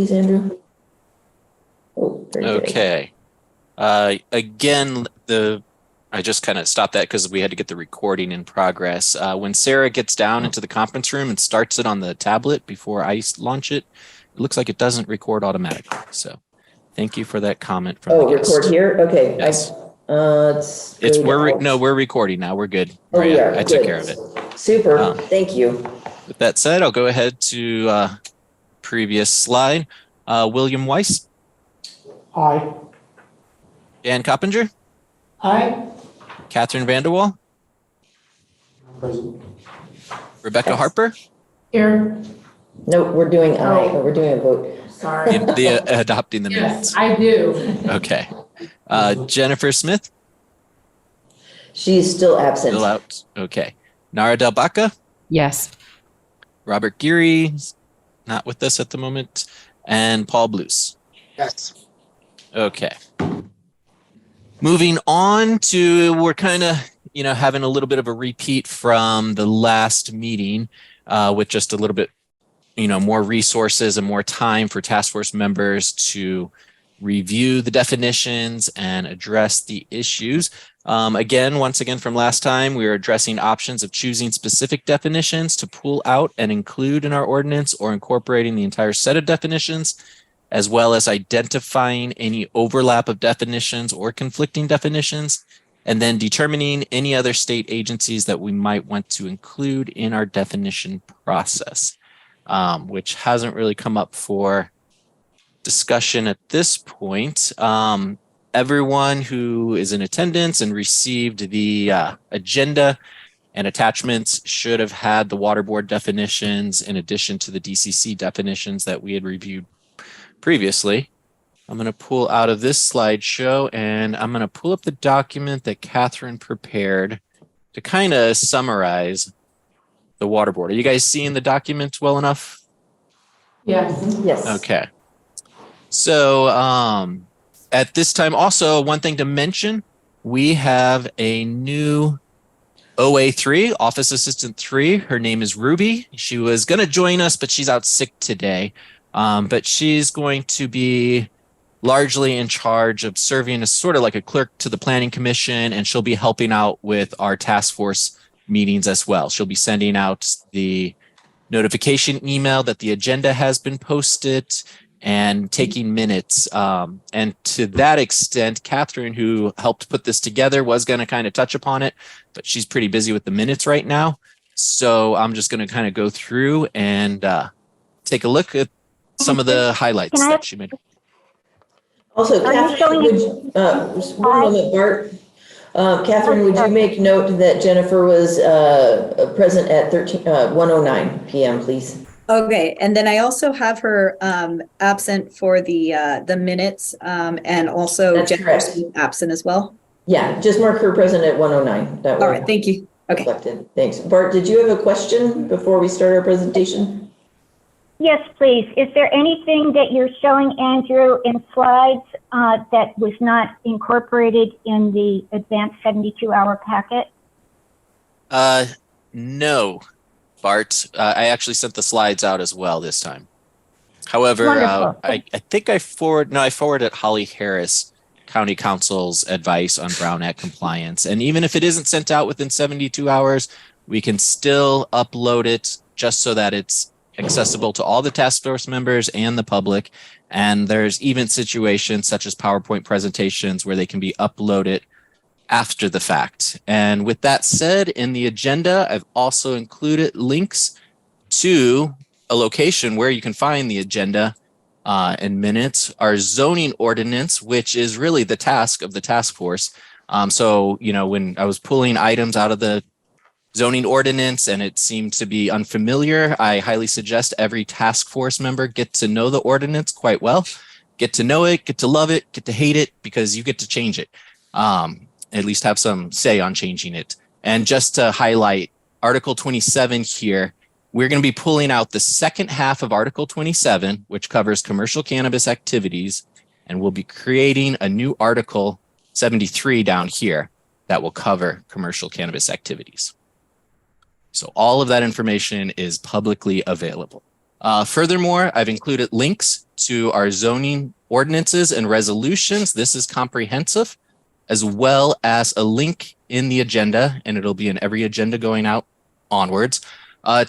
please, Andrew. Oh, very good. Okay. Again, I just kind of stopped that because we had to get the recording in progress. When Sarah gets down into the conference room and starts it on the tablet before I launch it, it looks like it doesn't record automatically. So thank you for that comment from the guest. Record here? Okay. Yes. We're recording now. We're good. Oh, we are. I took care of it. Super. Thank you. With that said, I'll go ahead to previous slide. William Weiss. Aye. Dan Coppinger. Aye. Catherine Vanderwall. Present. Rebecca Harper. Here. No, we're doing aye, but we're doing a vote. Sorry. Adopting the minutes. Yes, I do. Okay. Jennifer Smith. She's still absent. Still out. Okay. Nara Del Baca. Yes. Robert Geary, not with us at the moment. And Paul Blues. Yes. Okay. Moving on to, we're kind of, having a little bit of a repeat from the last meeting with just a little bit, more resources and more time for task force members to review the definitions and address the issues. Once again, from last time, we were addressing options of choosing specific definitions to pull out and include in our ordinance or incorporating the entire set of definitions, as well as identifying any overlap of definitions or conflicting definitions, and then determining any other state agencies that we might want to include in our definition process, which hasn't really come up for discussion at this point. Everyone who is in attendance and received the agenda and attachments should have had the water board definitions in addition to the DCC definitions that we had reviewed previously. I'm going to pull out of this slideshow and I'm going to pull up the document that Catherine prepared to kind of summarize the water board. Are you guys seeing the document well enough? Yes. Yes. Okay. So at this time, also one thing to mention, we have a new OA3, Office Assistant 3. Her name is Ruby. She was going to join us, but she's out sick today. But she's going to be largely in charge of serving as sort of like a clerk to the Planning Commission, and she'll be helping out with our task force meetings as well. She'll be sending out the notification email that the agenda has been posted and taking minutes. And to that extent, Catherine, who helped put this together, was going to kind of touch upon it, but she's pretty busy with the minutes right now. So I'm just going to kind of go through and take a look at some of the highlights that she made. Also, Catherine, just one moment, Bart. Catherine, would you make note that Jennifer was present at 1:09 p.m., please? Okay, and then I also have her absent for the minutes, and also Jennifer's absent as well. Yeah, just mark her present at 1:09. That way. All right, thank you. Okay. Reflected. Thanks. Bart, did you have a question before we start our presentation? Yes, please. Is there anything that you're showing, Andrew, in slides that was not incorporated in the advanced 72-hour packet? No, Bart. I actually sent the slides out as well this time. However, I think I forwarded Holly Harris, County Council's advice on Brown Act compliance. And even if it isn't sent out within 72 hours, we can still upload it just so that it's accessible to all the task force members and the public. And there's even situations such as PowerPoint presentations where they can be uploaded after the fact. And with that said, in the agenda, I've also included links to a location where you can find the agenda and minutes, our zoning ordinance, which is really the task of the task force. So, when I was pulling items out of the zoning ordinance and it seemed to be unfamiliar, I highly suggest every task force member get to know the ordinance quite well, get to know it, get to love it, get to hate it, because you get to change it. At least have some say on changing it. And just to highlight Article 27 here, we're going to be pulling out the second half of Article 27, which covers commercial cannabis activities, and we'll be creating a new Article 73 down here that will cover commercial cannabis activities. So all of that information is publicly available. Furthermore, I've included links to our zoning ordinances and resolutions. This is comprehensive, as well as a link in the agenda, and it'll be in every agenda going out onwards,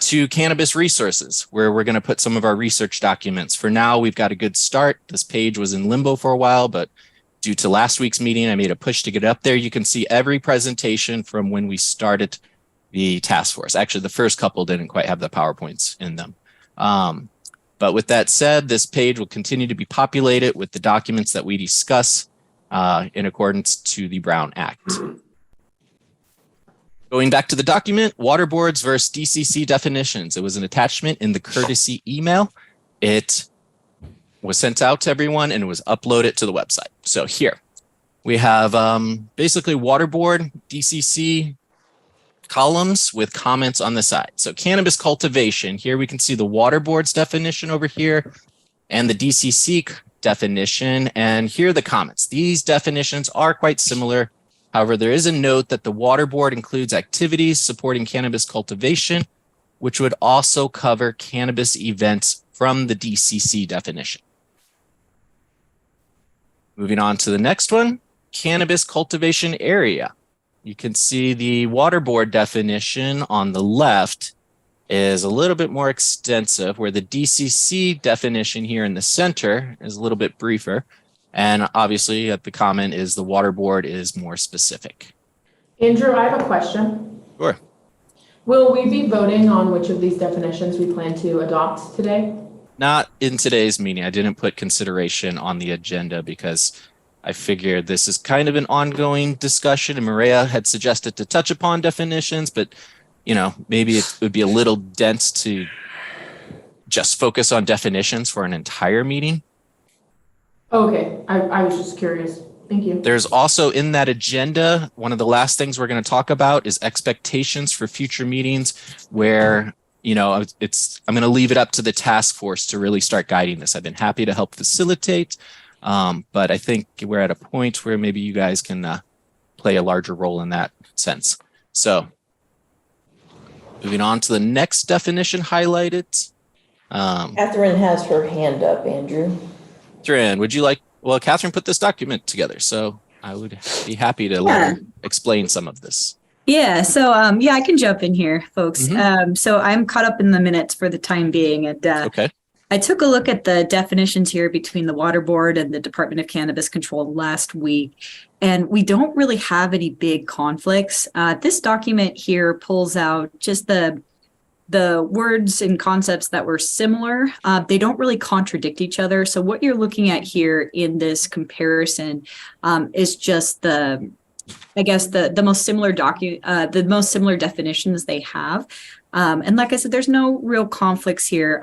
to cannabis resources, where we're going to put some of our research documents. For now, we've got a good start. This page was in limbo for a while, but due to last week's meeting, I made a push to get it up there. You can see every presentation from when we started the task force. Actually, the first couple didn't quite have the PowerPoints in them. But with that said, this page will continue to be populated with the documents that we discuss in accordance to the Brown Act. Going back to the document, water boards versus DCC definitions. It was an attachment in the courtesy email. It was sent out to everyone and it was uploaded to the website. So here we have basically water board, DCC columns with comments on the side. So cannabis cultivation, here we can see the water board's definition over here and the DCC definition. And here are the comments. These definitions are quite similar. However, there is a note that the water board includes activities supporting cannabis cultivation, which would also cover cannabis events from the DCC definition. Moving on to the next one, cannabis cultivation area. You can see the water board definition on the left is a little bit more extensive, where the DCC definition here in the center is a little bit briefer. And obviously, the comment is the water board is more specific. Andrew, I have a question. Sure. Will we be voting on which of these definitions we plan to adopt today? Not in today's meeting. I didn't put consideration on the agenda because I figured this is kind of an ongoing discussion, and Maria had suggested to touch upon definitions, but you know, maybe it would be a little dense to just focus on definitions for an entire meeting. Okay, I was just curious. Thank you. There's also in that agenda, one of the last things we're going to talk about is expectations for future meetings, where, you know, I'm going to leave it up to the task force to really start guiding this. I've been happy to help facilitate, but I think we're at a point where maybe you guys can play a larger role in that sense. So moving on to the next definition highlighted. Catherine has her hand up, Andrew. Catherine, would you like, well, Catherine put this document together, so I would be happy to let her explain some of this. Yeah, so I can jump in here, folks. So I'm caught up in the minutes for the time being, and Okay. I took a look at the definitions here between the Water Board and the Department of Cannabis Control last week, and we don't really have any big conflicts. This document here pulls out just the words and concepts that were similar. They don't really contradict each other. So what you're looking at here in this comparison is just the most similar the most similar definitions they have. And like I said, there's no real conflicts here.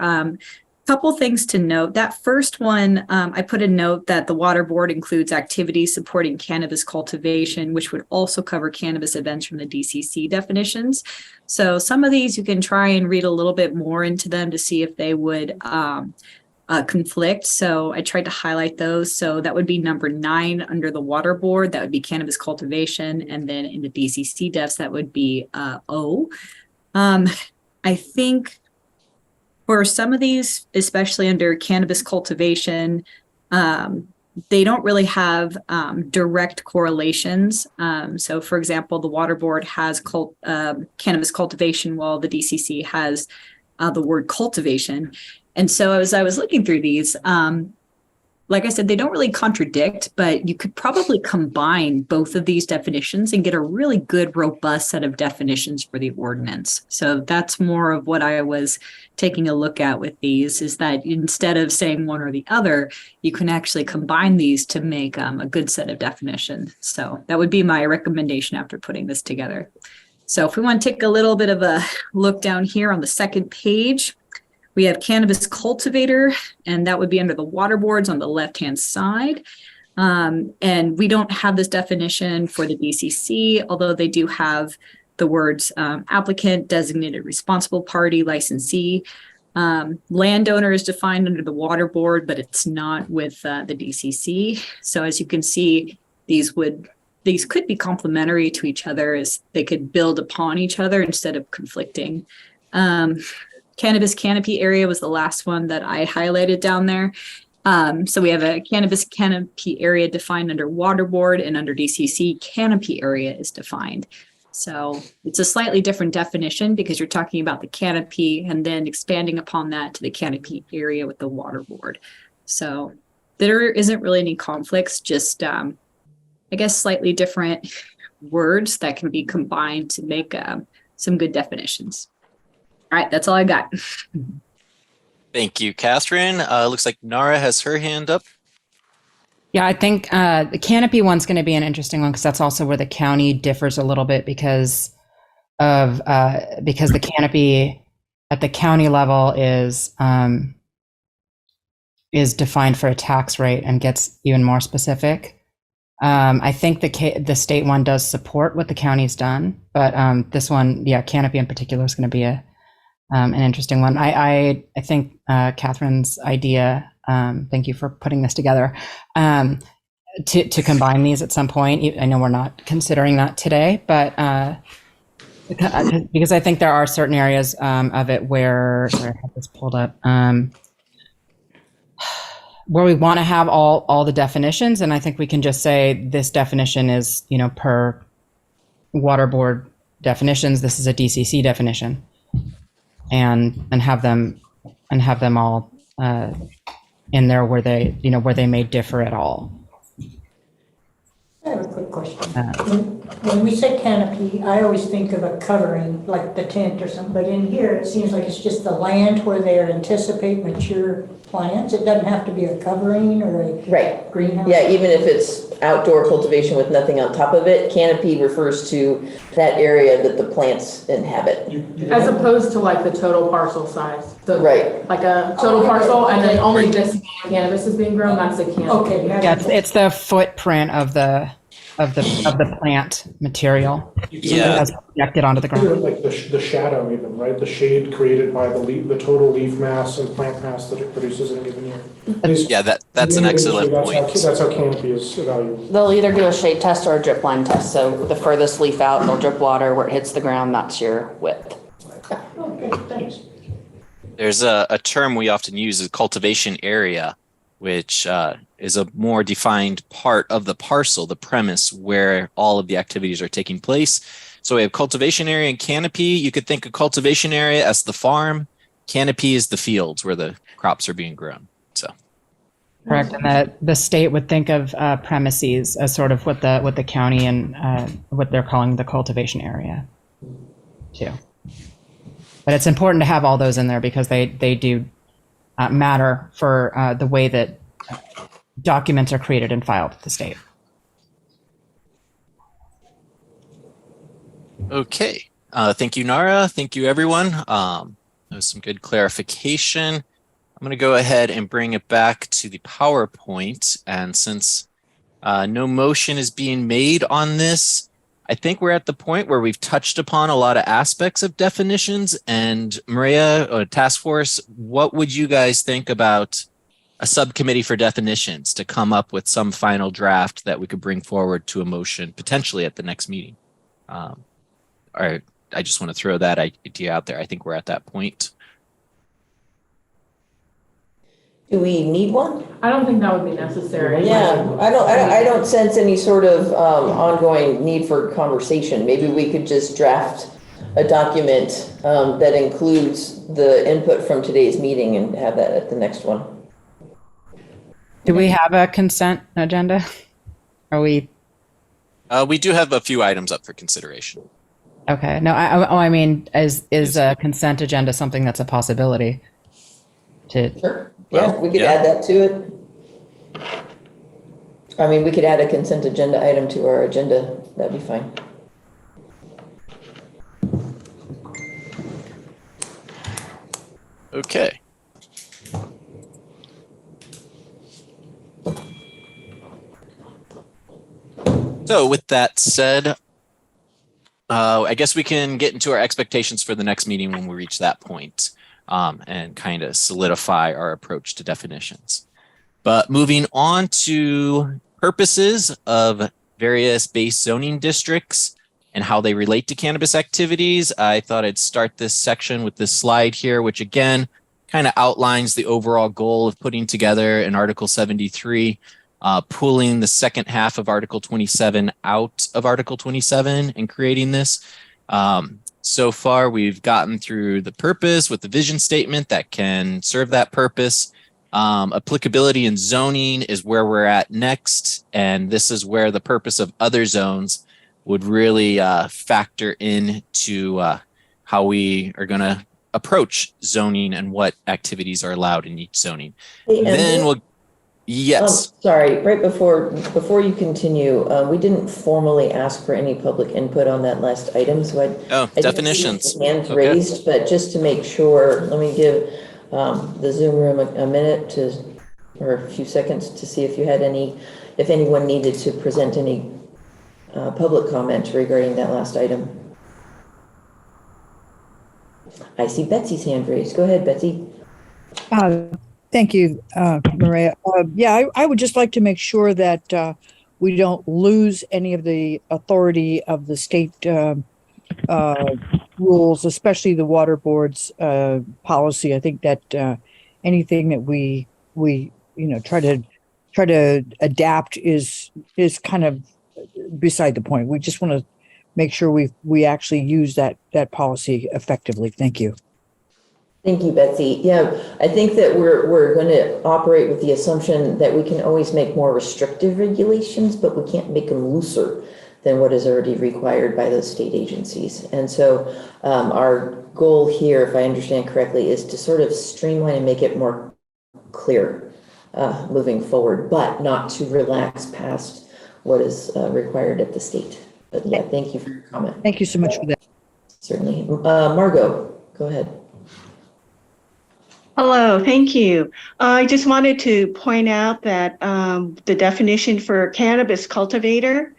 Couple things to note. That first one, I put a note that the Water Board includes activities supporting cannabis cultivation, which would also cover cannabis events from the DCC definitions. So some of these you can try and read a little bit more into them to see if they would conflict. So I tried to highlight those. So that would be number 9 under the Water Board. That would be cannabis cultivation. And then in the DCC defs, that would be O. I think for some of these, especially under cannabis cultivation, they don't really have direct correlations. So for example, the Water Board has cannabis cultivation while the DCC has the word cultivation. And so as I was looking through these, like I said, they don't really contradict, but you could probably combine both of these definitions and get a really good, robust set of definitions for the ordinance. So that's more of what I was taking a look at with these, is that instead of saying one or the other, you can actually combine these to make a good set of definitions. So that would be my recommendation after putting this together. So if we want to take a little bit of a look down here on the second page, we have cannabis cultivator, and that would be under the Water Boards on the left-hand side. And we don't have this definition for the DCC, although they do have the words applicant, designated responsible party, licensee. Landowner is defined under the Water Board, but it's not with the DCC. So as you can see, these could be complementary to each other, as they could build upon each other instead of conflicting. Cannabis canopy area was the last one that I highlighted down there. So we have a cannabis canopy area defined under water board, and under DCC canopy area is defined. So it's a slightly different definition because you're talking about the canopy and then expanding upon that to the canopy area with the water board. So there isn't really any conflicts, just I guess slightly different words that can be combined to make some good definitions. All right, that's all I got. Thank you, Catherine. Looks like Nara has her hand up. Yeah, I think the canopy one's going to be an interesting one because that's also where the county differs a little bit because the canopy at the county level is defined for a tax rate and gets even more specific. I think the state one does support what the county's done, but this one, yeah, canopy in particular is going to be an interesting one. I think Catherine's idea. Thank you for putting this together. To combine these at some point. I know we're not considering that today, but because I think there are certain areas of it where I have this pulled up, where we want to have all the definitions, and I think we can just say this definition is per water board definitions. This is a DCC definition. And have them all in there where they may differ at all. I have a quick question. When we say canopy, I always think of a covering, like the tent or something, but in here, it seems like it's just the land where they anticipate mature plants. It doesn't have to be a covering or a Right. greenhouse. Yeah, even if it's outdoor cultivation with nothing on top of it, canopy refers to that area that the plants inhabit. As opposed to like the total parcel size. So Right. like a total parcel and then only this amount of cannabis is being grown, that's a canopy. Okay. Yeah, it's the footprint of the plant material Yeah. as projected onto the Think ground. of it like the shadow even, right? The shade created by the total leaf mass and plant mass that it produces in a given year. Yeah, that's an excellent point. That's how canopy is evaluated. They'll either do a shade test or a drip line test. So the furthest leaf out, they'll drip water where it hits the ground, that's your width. Okay, thanks. There's a term we often use, is cultivation area, which is a more defined part of the parcel, the premise where all of the activities are taking place. So we have cultivation area and canopy. You could think of cultivation area as the farm. Canopy is the fields where the crops are being grown. So Correct, and the state would think of premises as sort of what the county and what they're calling the cultivation area, too. But it's important to have all those in there because they do matter for the way that documents are created and filed with the state. okay, thank you, Nara. Thank you, everyone. That was some good clarification. I'm going to go ahead and bring it back to the PowerPoint. And since no motion is being made on this, I think we're at the point where we've touched upon a lot of aspects of definitions. And Maria, task force, what would you guys think about a subcommittee for definitions to come up with some final draft that we could bring forward to a motion potentially at the next meeting? Or I just want to throw that idea out there. I think we're at that point. Do we need one? I don't think that would be necessary. Yeah, I don't sense any sort of ongoing need for conversation. Maybe we could just draft a document that includes the input from today's meeting and have that at the next one. Do we have a consent agenda? Are we? We do have a few items up for consideration. Okay. No, I mean, is a consent agenda something that's a possibility? Sure. Yeah, Well, we could yeah. add that to it. I mean, we could add a consent agenda item to our agenda. That'd be fine. Okay. So with that said, I guess we can get into our expectations for the next meeting when we reach that point, and kind of solidify our approach to definitions. But moving on to purposes of various base zoning districts and how they relate to cannabis activities, I thought I'd start this section with this slide here, which again kind of outlines the overall goal of putting together an Article 73, pulling the second half of Article 27 out of Article 27 and creating this. So far, we've gotten through the purpose with the vision statement that can serve that purpose. Applicability and zoning is where we're at next, and this is where the purpose of other zones would really factor into how we are going to approach zoning and what activities are allowed in each zoning. Hey, then we'll, yes. Sorry, right before you continue, we didn't formally ask for any public input on that last item, so I definitions. Hands raised, but just to make sure, let me give the Zoom room a minute or a few seconds to see if anyone needed to present any public comment regarding that last item. I see Betsy's hand raised. Go ahead, Betsy. Thank you, Maria. Yeah, I would just like to make sure that we don't lose any of the authority of the state rules, especially the water board's policy. I think that anything that we try to adapt is kind of beside the point. We just want to make sure we actually use that policy effectively. Thank you. Thank you, Betsy. Yeah, I think that we're going to operate with the assumption that we can always make more restrictive regulations, but we can't make them looser than what is already required by those state agencies. And so our goal here, if I understand correctly, is to sort of streamline and make it more clear moving forward, but not to relax past what is required at the state. But yeah, thank you for your comment. Thank you so much for that. Certainly. Margot, go ahead. Hello, thank you. I just wanted to point out that the definition for cannabis cultivator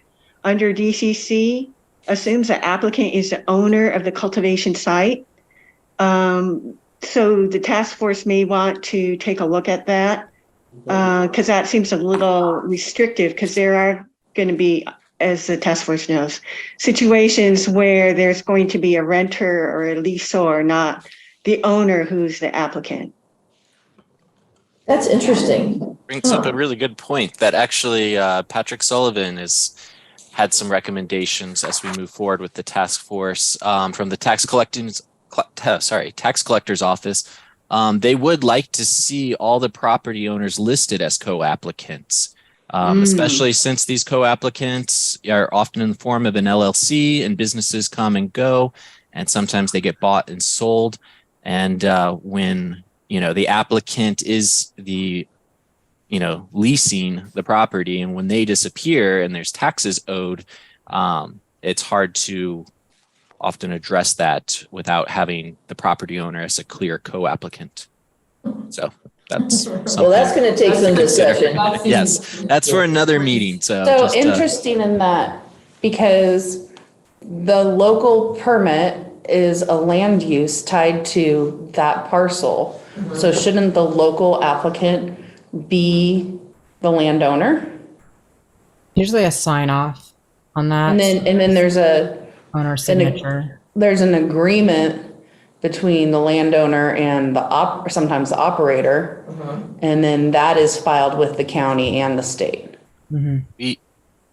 under DCC assumes the applicant is the owner of the cultivation site. So the task force may want to take a look at that because that seems a little restrictive because there are going to be, as the task force knows, situations where there's going to be a renter or a leaseor, not the owner who's the applicant. That's interesting. Brings up a really good point that actually Patrick Sullivan has had some recommendations as we move forward with the task force from the tax collector's office. They would like to see all the property owners listed as co-applicants, especially since these co-applicants are often in the form of an LLC and businesses come and go, and sometimes they get bought and sold. And when, the applicant is the, leasing the property, and when they disappear and there's taxes owed, it's hard to often address that without having the property owner as a clear co-applicant. So that's something. Well, that's going to take some discussion. Yes, that's for another meeting. So just, interesting in that, because the local permit is a land use tied to that parcel. So shouldn't the local applicant be the landowner? Usually a sign off on that. And then there's owner signature. There's an agreement between the landowner and sometimes the operator, and then that is filed with the county and the state. Mm-hmm.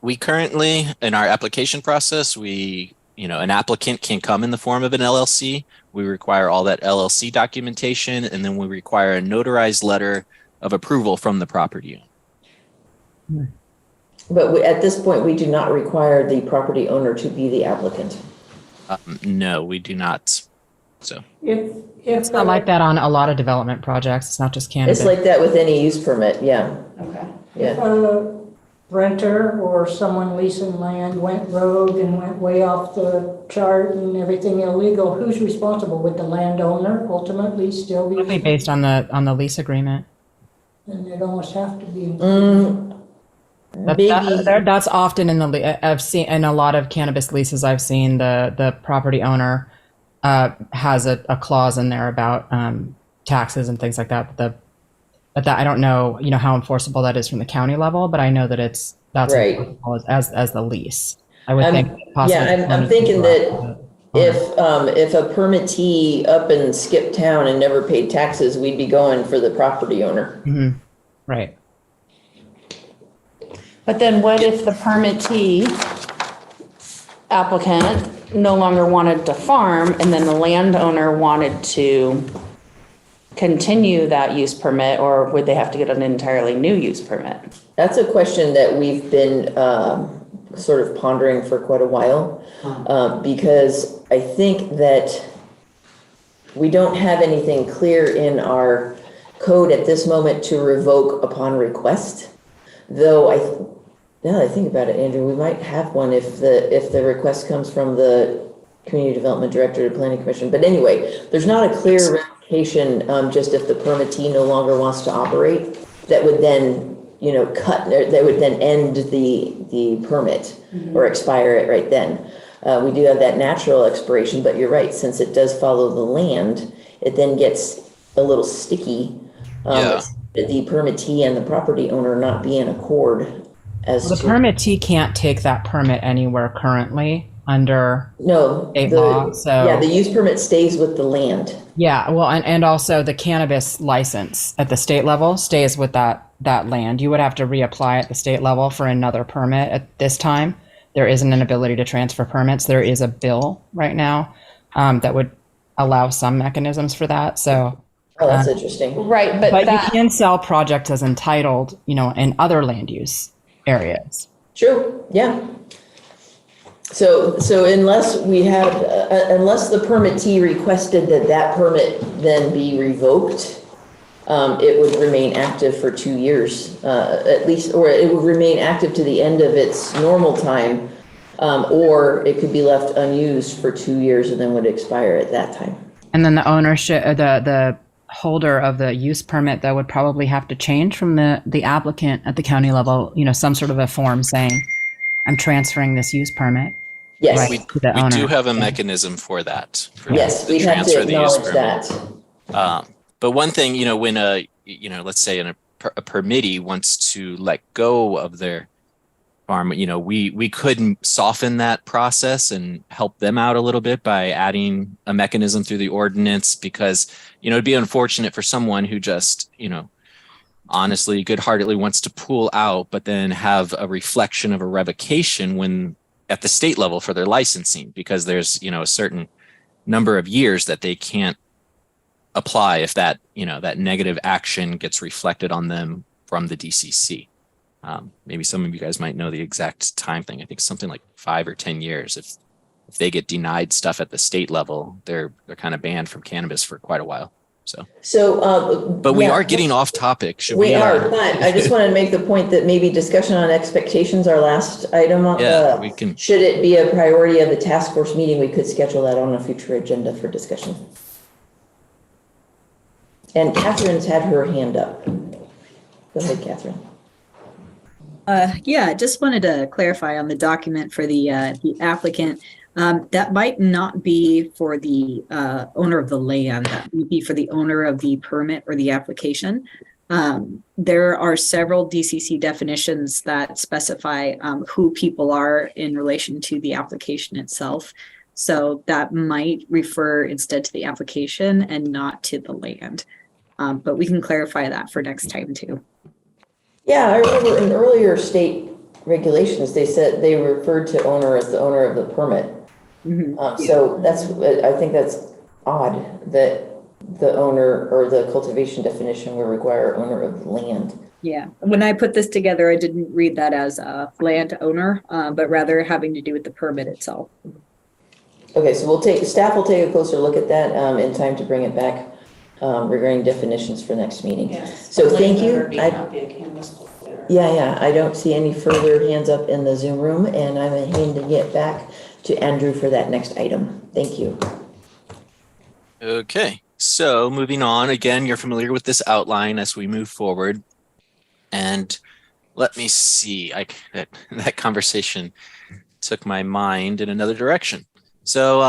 We currently, in our application process, an applicant can come in the form of an LLC. We require all that LLC documentation, and then we require a notarized letter of approval from the property owner. But at this point, we do not require the property owner to be the applicant. No, we do not. So It's not like that on a lot of development projects. It's not just cannabis. It's like that with any use permit, yeah. Okay. Yeah. A renter or someone leasing land went rogue and went way off the chart and everything illegal, who's responsible? Would the landowner ultimately still Probably be? based on the lease agreement. And it'd almost have to be. That's often in I've seen in a lot of cannabis leases I've seen the property owner has a clause in there about taxes and things like that. But that I don't know, how enforceable that is from the county level, but I know that that's right enforceable as the lease. I would think possibly. Yeah, I'm thinking that if a permittee up and skipped town and never paid taxes, we'd be going for the property owner. Mhm. Right. But then what if the permittee applicant no longer wanted to farm and then the landowner wanted to continue that use permit, or would they have to get an entirely new use permit? That's a question that we've been sort of pondering for quite a while, because I think that we don't have anything clear in our code at this moment to revoke upon request. Though now that I think about it, Andrew, we might have one if the request comes from the Community Development Director or Planning Commission. But anyway, there's not a clear ramification, just if the permittee no longer wants to operate, that would then, that would then end the permit or expire it right then. We do have that natural expiration, but you're right, since it does follow the land, it then gets a little sticky. The permittee and the property owner not be in accord as The to. permittee can't take that permit anywhere currently under No, state law, so. Yeah, the use permit stays with the land. Yeah, well, and also the cannabis license at the state level stays with that land. You would have to reapply at the state level for another permit at this time. There isn't an ability to transfer permits. There is a bill right now that would allow some mechanisms for that, so. Oh, that's interesting. Right, But you can sell projects as entitled, in other land use areas. True, yeah. So unless we have, unless the permittee requested that permit then be revoked, it would remain active for 2 years, at least, or it would remain active to the end of its normal time, or it could be left unused for 2 years and then would expire at that time. And then the ownership, the holder of the use permit, that would probably have to change from the applicant at the county level, some sort of a form saying, I'm transferring this use permit. Yes. Right, to the We owner. do have a mechanism for that. Yes, we have to acknowledge that. But one thing, when let's say a permittee wants to let go of their farm, we could soften that process and help them out a little bit by adding a mechanism through the ordinance, because, it'd be unfortunate for someone who just, honestly, good-heartedly wants to pull out, but then have a reflection of a revocation when at the state level for their licensing, because there's, a certain number of years that they can't apply if that, that negative action gets reflected on them from the DCC. Maybe some of you guys might know the exact time thing. I think something like 5 or 10 years. If they get denied stuff at the state level, they're kind of banned from cannabis for quite a while. But we are getting off topic. We are, but I just wanted to make the point that maybe discussion on expectations, our last item. We can. Should it be a priority of the task force meeting, we could schedule that on a future agenda for discussion. And Catherine's had her hand up. Go ahead, Catherine. Yeah, just wanted to clarify on the document for the applicant. That might not be for the owner of the land. That would be for the owner of the permit or the application. There are several DCC definitions that specify who people are in relation to the application itself. So that might refer instead to the application and not to the land. But we can clarify that for next time too. Yeah, I remember in earlier state regulations, they said they referred to owner as the owner of the permit. Mm-hmm. So I think that's odd that the owner or the cultivation definition will require owner of the land. Yeah, when I put this together, I didn't read that as a land owner, but rather having to do with the permit itself. Okay, so staff will take a closer look at that in time to bring it back regarding definitions for next meeting. Yes. So thank you. Yeah, I don't see any further hands up in the Zoom room, and I'm handing it back to Andrew for that next item. Thank you. Okay, so moving on, again, you're familiar with this outline as we move forward. And let me see, that conversation took my mind in another direction. So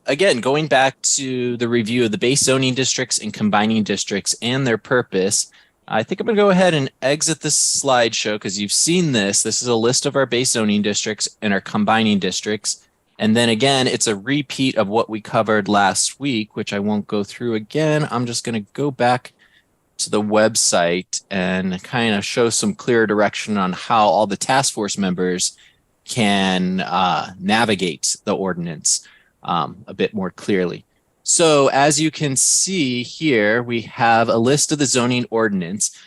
again, going back to the review of the base zoning districts and combining districts and their purpose, I think I'm going to go ahead and exit this slideshow because you've seen this. This is a list of our base zoning districts and our combining districts. And then again, it's a repeat of what we covered last week, which I won't go through again. I'm just going to go back to the website and kind of show some clear direction on how all the task force members can navigate the ordinance a bit more clearly. So as you can see here, we have a list of the zoning ordinance.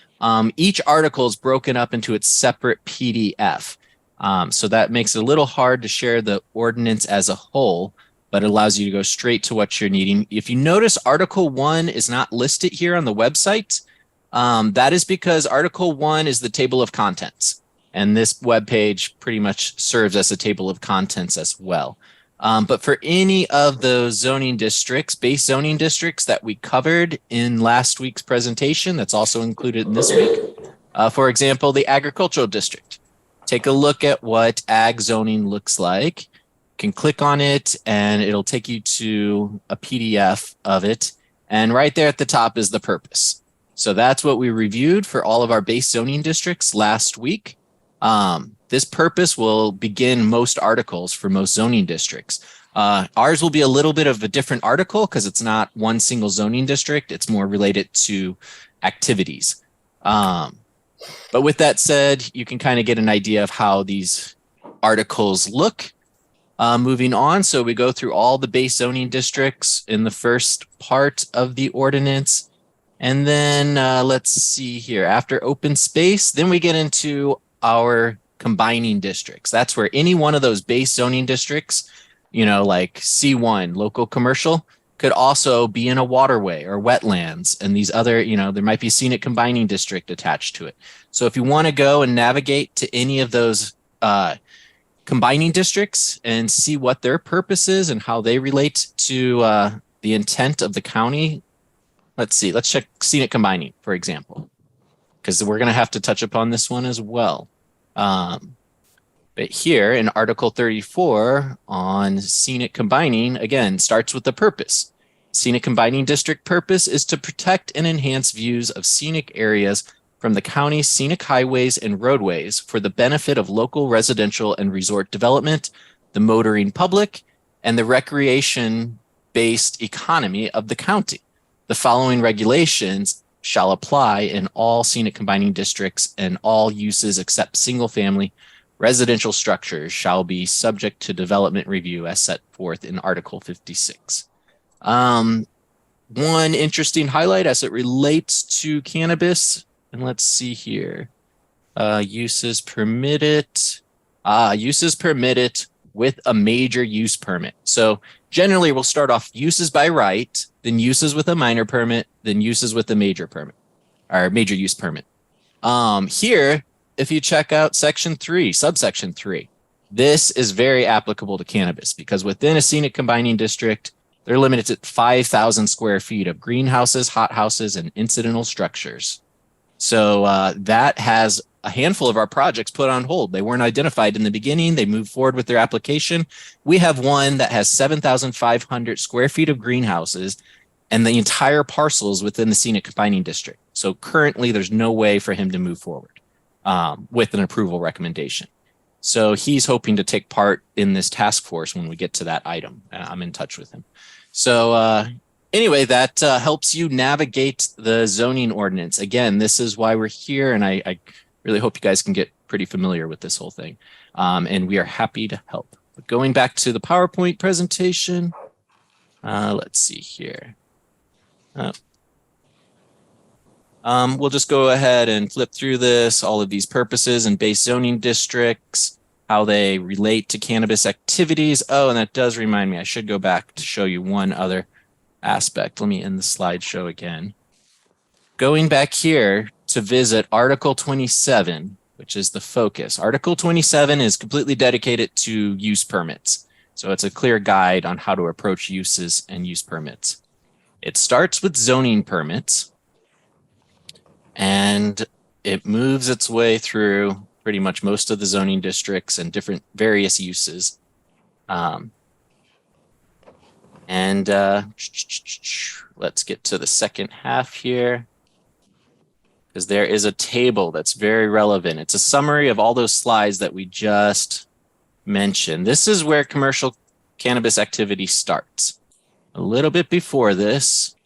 Each article is broken up into its separate PDF. So that makes it a little hard to share the ordinance as a whole, but it allows you to go straight to what you're needing. If you notice, Article 1 is not listed here on the website. That is because Article 1 is the table of contents, and this web page pretty much serves as a table of contents as well. But for any of those zoning districts, base zoning districts that we covered in last week's presentation, that's also included in this week. For example, the agricultural district. Take a look at what ag zoning looks like. You can click on it and it'll take you to a PDF of it. And right there at the top is the purpose. So that's what we reviewed for all of our base zoning districts last week. This purpose will begin most articles for most zoning districts. Ours will be a little bit of a different article because it's not one single zoning district. It's more related to activities. But with that said, you can kind of get an idea of how these articles look. Moving on, so we go through all the base zoning districts in the first part of the ordinance. And then let's see here, after open space, then we get into our combining districts. That's where any one of those base zoning districts, you know, like C1, local commercial, could also be in a waterway or wetlands, and these other, you know, there might be scenic combining district attached to it. So if you want to go and navigate to any of those combining districts and see what their purpose is and how they relate to the intent of the county, let's see, let's check scenic combining, for example, because we're going to have to touch upon this one as well. But here in Article 34 on scenic combining, again, starts with the purpose. Scenic combining district purpose is to protect and enhance views of scenic areas from the county's scenic highways and roadways for the benefit of local residential and resort development, the motoring public, and the recreation-based economy of the county. The following regulations shall apply in all scenic combining districts, and all uses except single-family residential structures shall be subject to development review as set forth in Article 56. One interesting highlight as it relates to cannabis, and let's see here. Uses permitted. Uses permitted with a major use permit. So generally we'll start off uses by right, then uses with a minor permit, then uses with a major permit, or major use permit. Here, if you check out section 3, subsection 3, this is very applicable to cannabis because within a scenic combining district, they're limited to 5,000 square feet of greenhouses, hothouses, and incidental structures. So that has a handful of our projects put on hold. They weren't identified in the beginning. They moved forward with their application. We have one that has 7,500 square feet of greenhouses, and the entire parcel is within the scenic combining district. So currently, there's no way for him to move forward with an approval recommendation. So he's hoping to take part in this task force when we get to that item. I'm in touch with him. So anyway, that helps you navigate the zoning ordinance. Again, this is why we're here, and I really hope you guys can get pretty familiar with this whole thing. And we are happy to help. But going back to the PowerPoint presentation, let's see here. We'll just go ahead and flip through this, all of these purposes and base zoning districts, how they relate to cannabis activities. Oh, and that does remind me, I should go back to show you one other aspect. Let me end the slideshow again. Going back here to visit Article 27, which is the focus. Article 27 is completely dedicated to use permits. So it's a clear guide on how to approach uses and use permits. It starts with zoning permits, and it moves its way through pretty much most of the zoning districts and different various uses. Let's get to the second half here, because there is a table that's very relevant. It's a summary of all those slides that we just mentioned. This is where commercial cannabis activity starts. A little bit before this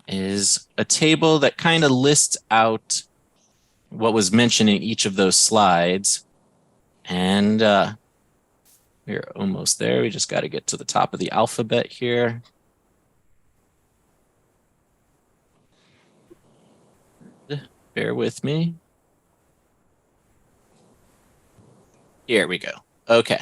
is a table that kind of lists out what was mentioned in each of those slides. And we're almost there. We just got to get to the top of the alphabet here. Bear with me. Here we go. Okay.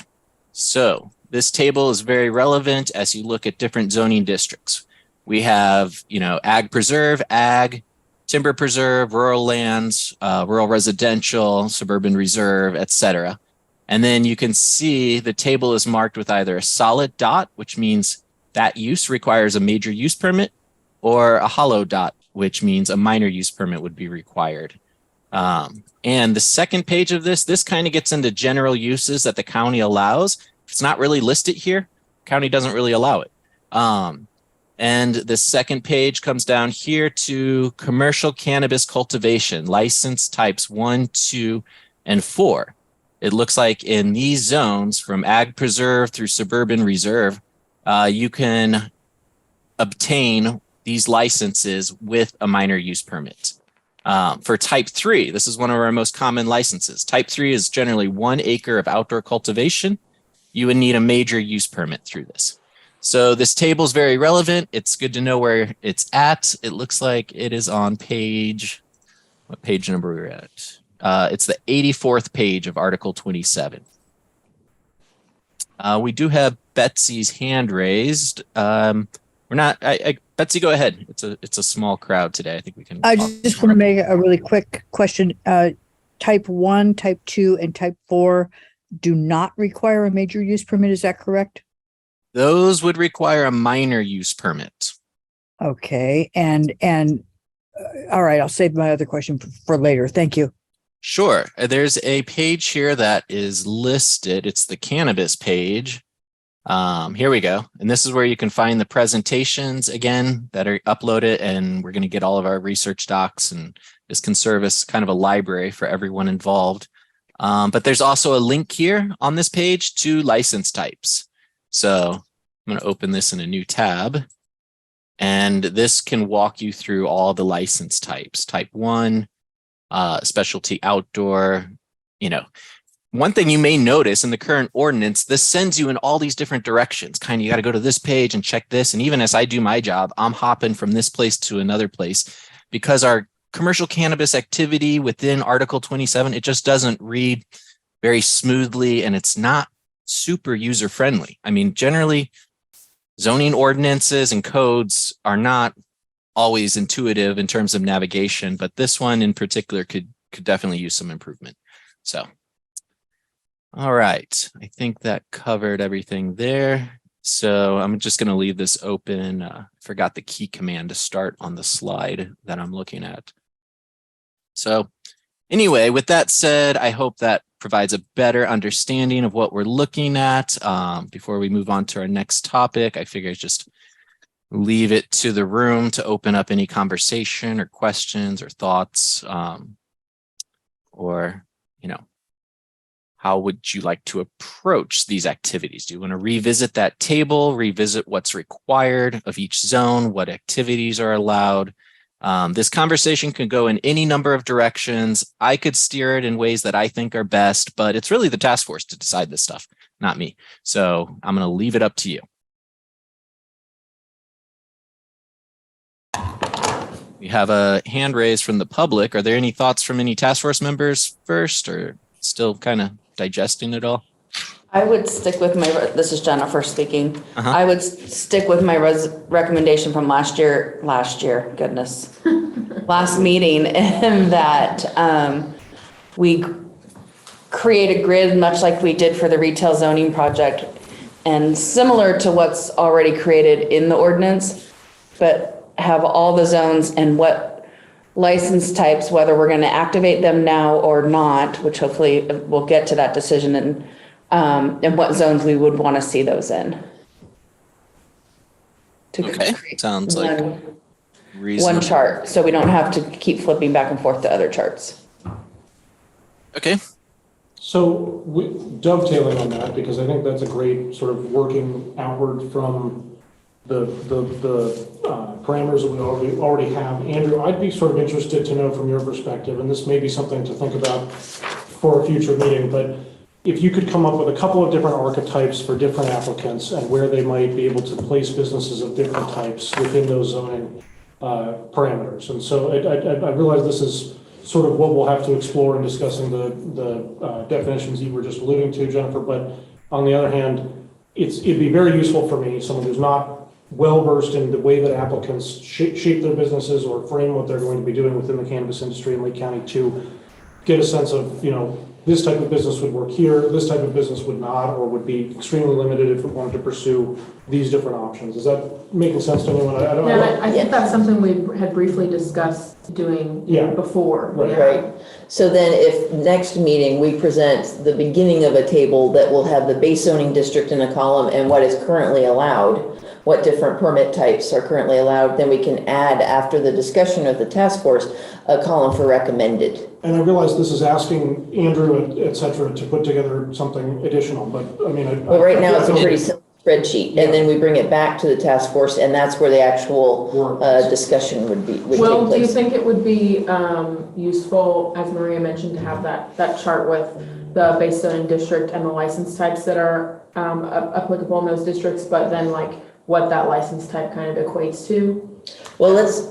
So this table is very relevant as you look at different zoning districts. We have, ag preserve, ag, timber preserve, rural lands, rural residential, suburban reserve, etc. And then you can see the table is marked with either a solid dot, which means that use requires a major use permit, or a hollow dot, which means a minor use permit would be required. And the second page of this kind of gets into general uses that the county allows. It's not really listed here. County doesn't really allow it. And the second page comes down here to commercial cannabis cultivation, license types 1, 2, and 4. It looks like in these zones from ag preserve through suburban reserve, you can obtain these licenses with a minor use permit. For type 3, this is one of our most common licenses. Type 3 is generally 1 acre of outdoor cultivation. You would need a major use permit through this. So this table is very relevant. It's good to know where it's at. It looks like it is on what page number we're at? It's the 84th page of Article 27. We do have Betsy's hand raised. Betsy, go ahead. It's a small crowd today. I think we can. I just want to make a really quick question. Type 1, type 2, and type 4 do not require a major use permit. Is that correct? Those would require a minor use permit. Okay. And all right, I'll save my other question for later. Thank you. Sure. There's a page here that is listed. It's the cannabis page. Here we go. And this is where you can find the presentations again that are uploaded, and we're going to get all of our research docs, and this can serve as kind of a library for everyone involved. But there's also a link here on this page to license types. So I'm going to open this in a new tab, and this can walk you through all the license types. Type 1, specialty outdoor, One thing you may notice in the current ordinance, this sends you in all these different directions. Kind of, you got to go to this page and check this. And even as I do my job, I'm hopping from this place to another place because our commercial cannabis activity within Article 27, it just doesn't read very smoothly, and it's not super user friendly. I mean, generally, zoning ordinances and codes are not always intuitive in terms of navigation, but this one in particular could definitely use some improvement. So. All right, I think that covered everything there. So I'm just going to leave this open. Forgot the key command to start on the slide that I'm looking at. So anyway, with that said, I hope that provides a better understanding of what we're looking at. Before we move on to our next topic, I figure just leave it to the room to open up any conversation or questions or thoughts, or, how would you like to approach these activities? Do you want to revisit that table, revisit what's required of each zone, what activities are allowed? This conversation can go in any number of directions. I could steer it in ways that I think are best, but it's really the task force to decide this stuff, not me. So I'm going to leave it up to you. We have a hand raised from the public. Are there any thoughts from any task force members first, or still kind of digesting it all? I would stick with this is Jennifer speaking. I would stick with my recommendation from last meeting, in that we create a grid much like we did for the retail zoning project, and similar to what's already created in the ordinance, but have all the zones and what license types, whether we're going to activate them now or not, which hopefully we'll get to that decision, and what zones we would want to see those in. Okay, sounds like one chart, so we don't have to keep flipping back and forth to other charts. Okay. So dovetailing on that, because I think that's a great sort of working outward from the parameters that we already have. Andrew, I'd be sort of interested to know from your perspective, and this may be something to think about for a future meeting, but if you could come up with a couple of different archetypes for different applicants and where they might be able to place businesses of different types within those zoning parameters. And so I realize this is sort of what we'll have to explore in discussing the definitions you were just alluding to, Jennifer. But on the other hand, it'd be very useful for me, someone who's not well-versed in the way that applicants shape their businesses or frame what they're going to be doing within the cannabis industry in Lake County, to get a sense of, this type of business would work here, this type of business would not, or would be extremely limited if it wanted to pursue these different options. Is that making sense to anyone? I don't know. I think that's something we had briefly discussed doing before. Right. So then if next meeting we present the beginning of a table that will have the base zoning district in a column and what is currently allowed, what different permit types are currently allowed, then we can add, after the discussion of the task force, a column for recommended. And I realize this is asking Andrew, et cetera, to put together something additional, but I mean, well, right now it's a pretty simple spreadsheet, and then we bring it back to the task force, and that's where the actual discussion would take place. Do you think it would be useful, as Maria mentioned, to have that chart with the base zoning district and the license types that are applicable in those districts, but then like what that license type kind of equates to? Well, let's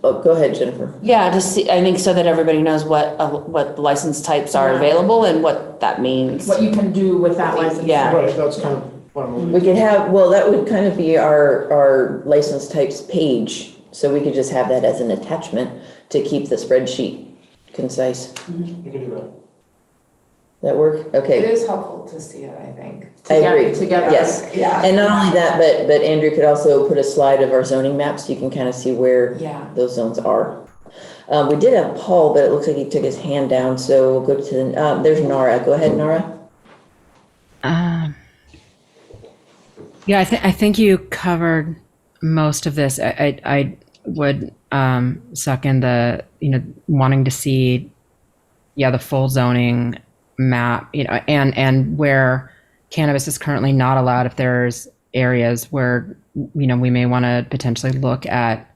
go ahead, Jennifer. Yeah, just see, I think so that everybody knows what the license types are available and what that means. What you can do with that license. Yeah. Right, that's kind of what I'm looking We could have, well, that would kind of be our license types page. So we could just have that as an attachment to keep the spreadsheet concise. You can do that. That work? Okay. It is helpful to see it, I think. I agree. Together. Yes. Yeah. And not only that, but Andrew could also put a slide of our zoning maps. So you can kind of see where those zones are. We did have Paul, but it looks like he took his hand down. So we'll go to the, there's Nara. Go ahead, Nara. Yeah, I think you covered most of this. I would suck in the, wanting to see, the full zoning map, and where cannabis is currently not allowed, if there's areas where, we may want to potentially look at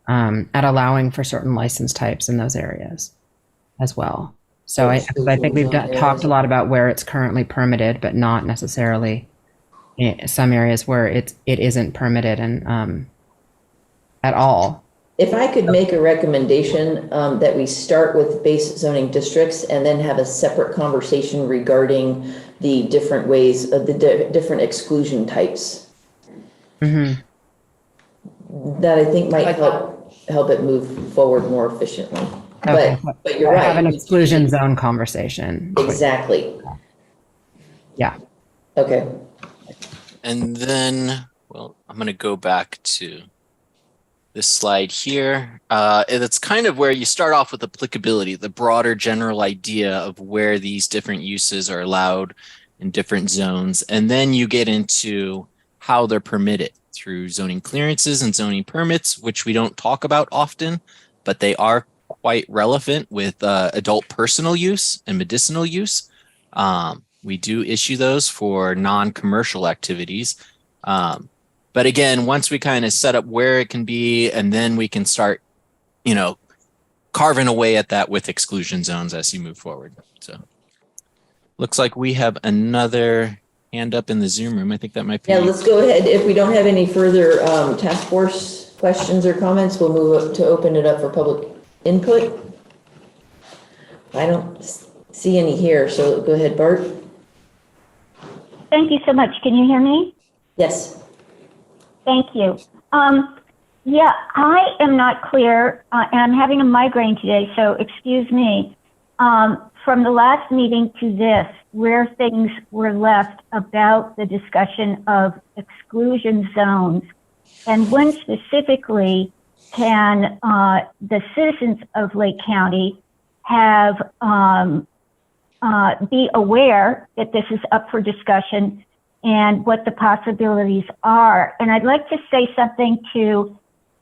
allowing for certain license types in those areas as well. So I think we've talked a lot about where it's currently permitted, but not necessarily in some areas where it isn't permitted and at all. If I could make a recommendation that we start with base zoning districts and then have a separate conversation regarding the different ways of the different exclusion types. Mm-hmm. That I think might help it move forward more efficiently. Okay. But you're right. Have an exclusion zone conversation. Exactly. Yeah. Okay. And then, well, I'm going to go back to this slide here. And it's kind of where you start off with applicability, the broader general idea of where these different uses are allowed in different zones. And then you get into how they're permitted through zoning clearances and zoning permits, which we don't talk about often, but they are quite relevant with adult personal use and medicinal use. We do issue those for non-commercial activities. But again, once we kind of set up where it can be, and then we can start, carving away at that with exclusion zones as you move forward. So looks like we have another hand up in the Zoom room. I think that might be. Yeah, let's go ahead. If we don't have any further task force questions or comments, we'll move up to open it up for public input. I don't see any here, so go ahead, Bart. Thank you so much. Can you hear me? Yes. Thank you. Yeah, I am not clear, and I'm having a migraine today, so excuse me. From the last meeting to this, where things were left about the discussion of exclusion zones, and when specifically can the citizens of Lake County have be aware that this is up for discussion and what the possibilities are. And I'd like to say something to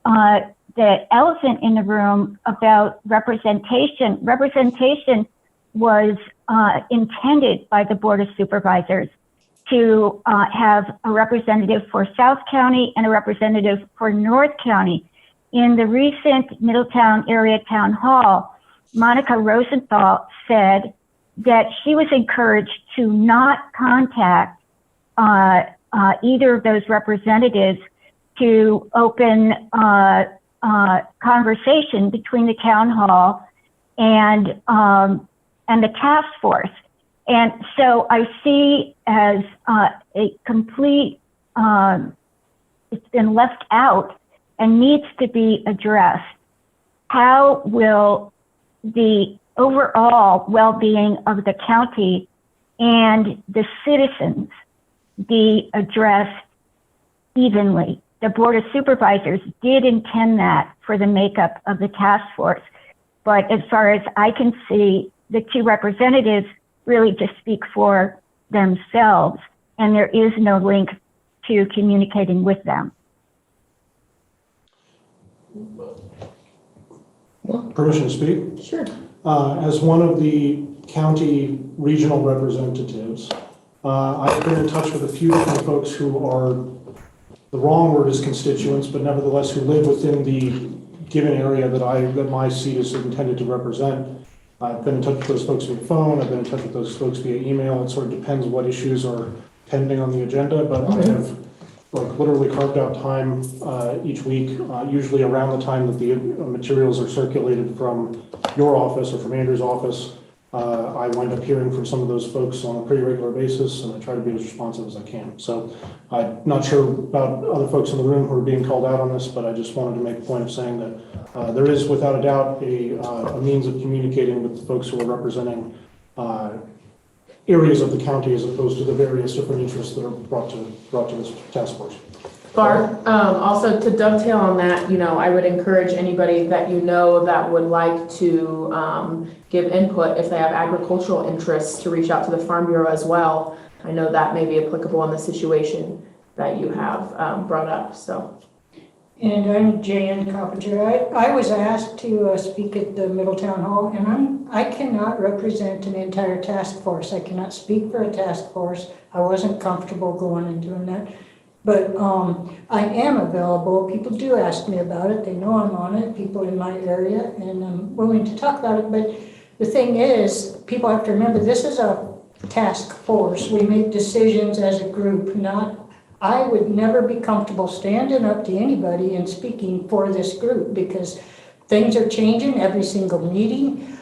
the elephant in the room about representation. Representation was intended by the Board of Supervisors to have a representative for South County and a representative for North County. In the recent Middletown area town hall, Monica Rosenthal said that she was encouraged to not contact either of those representatives to open conversation between the town hall and the task force. And so I see as a complete, it's been left out and needs to be addressed. How will the overall well-being of the county and the citizens be addressed evenly? The Board of Supervisors did intend that for the makeup of the task force. But as far as I can see, the two representatives really just speak for themselves, and there is no link to communicating with them. Permission to speak? Sure. As one of the county regional representatives, I've been in touch with a few different folks who are, the wrong word is constituents, but nevertheless who live within the given area that my seat is intended to represent. I've been in touch with those folks via phone, I've been in touch with those folks via email. It sort of depends what issues are pending on the agenda, but I have literally carved out time each week, usually around the time that the materials are circulated from your office or from Andrew's office. I wind up hearing from some of those folks on a pretty regular basis, and I try to be as responsive as I can. So I'm not sure about other folks in the room who are being called out on this, but I just wanted to make a point of saying that there is, without a doubt, a means of communicating with the folks who are representing areas of the county as opposed to the various different interests that are brought to this task force. Barb, also to dovetail on that, I would encourage anybody that that would like to give input if they have agricultural interests to reach out to the Farm Bureau as well. I know that may be applicable in the situation that you have brought up. So. And I'm Jan Coppinger. I was asked to speak at the Middletown Hall, and I cannot represent an entire task force. I cannot speak for a task force. I wasn't comfortable going and doing that. But I am available. People do ask me about it. They know I'm on it, people in my area, and I'm willing to talk about it. But the thing is, people have to remember, this is a task force. We make decisions as a group, I would never be comfortable standing up to anybody and speaking for this group because things are changing every single meeting.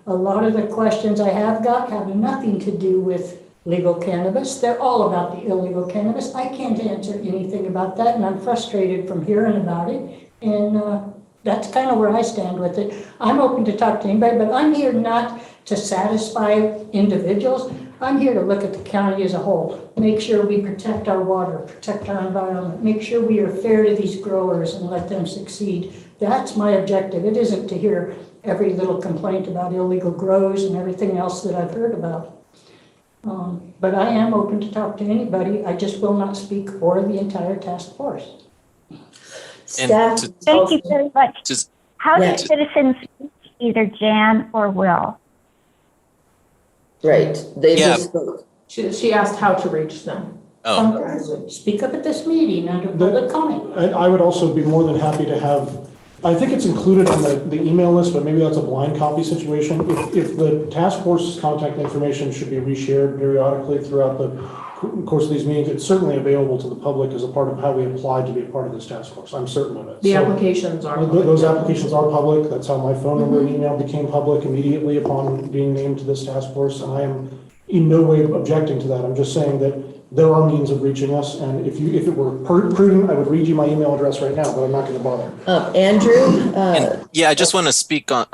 A lot of the questions I have got have nothing to do with legal cannabis. They're all about the illegal cannabis. I can't answer anything about that, and I'm frustrated from hearing about it. And that's kind of where I stand with it. I'm open to talk to anybody, but I'm here not to satisfy individuals. I'm here to look at the county as a whole, make sure we protect our water, protect our environment, make sure we are fair to these growers and let them succeed. That's my objective. It isn't to hear every little complaint about illegal grows and everything else that I've heard about. But I am open to talk to anybody. I just will not speak for the entire task force. Staff. Thank you very much. How Yeah. do citizens reach either Jan or Will? Right, they Yeah. just spoke. She asked how to reach them. Oh, Speak up at this meeting under public comment. I would also be more than happy to have, I think it's included on the email list, but maybe that's a blind copy situation. If the task force's contact information should be reshared periodically throughout the course of these meetings, it's certainly available to the public as a part of how we applied to be a part of this task force. I'm certain of it. The So, applications are public. those applications are public. That's how my phone number and email became public immediately upon being named to this task force. And I am in no way objecting to that. I'm just saying that there are means of reaching us. And if it were prudent, I would read you my email address right now, but I'm not going to bother. Andrew? yeah, I just want to speak on,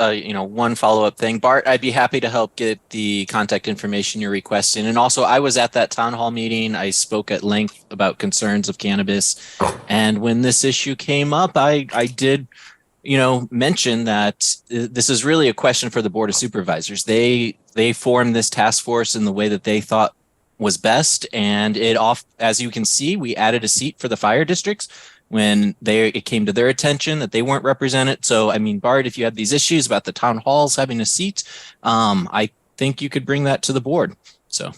one follow-up thing. Bart, I'd be happy to help get the contact information you're requesting. And also, I was at that town hall meeting. I spoke at length about concerns of cannabis. And when this issue came up, I did, mention that this is really a question for the Board of Supervisors. They formed this task force in the way that they thought was best, and as you can see, we added a seat for the fire districts when it came to their attention that they weren't represented. So I mean, Bart, if you had these issues about the town halls having a seat, I think you could bring that to the board. So.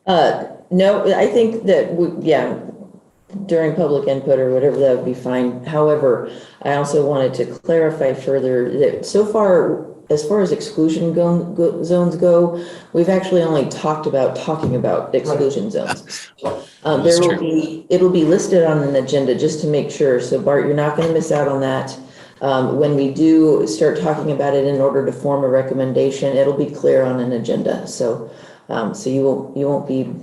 No, I think that, during public input or whatever, that would be fine. However, I also wanted to clarify further that so far, as far as exclusion zones go, we've actually only talking about exclusion zones. It'll be listed on an agenda just to make sure. So Bart, you're not going to miss out on that. When we do start talking about it in order to form a recommendation, it'll be clear on an agenda. So you won't be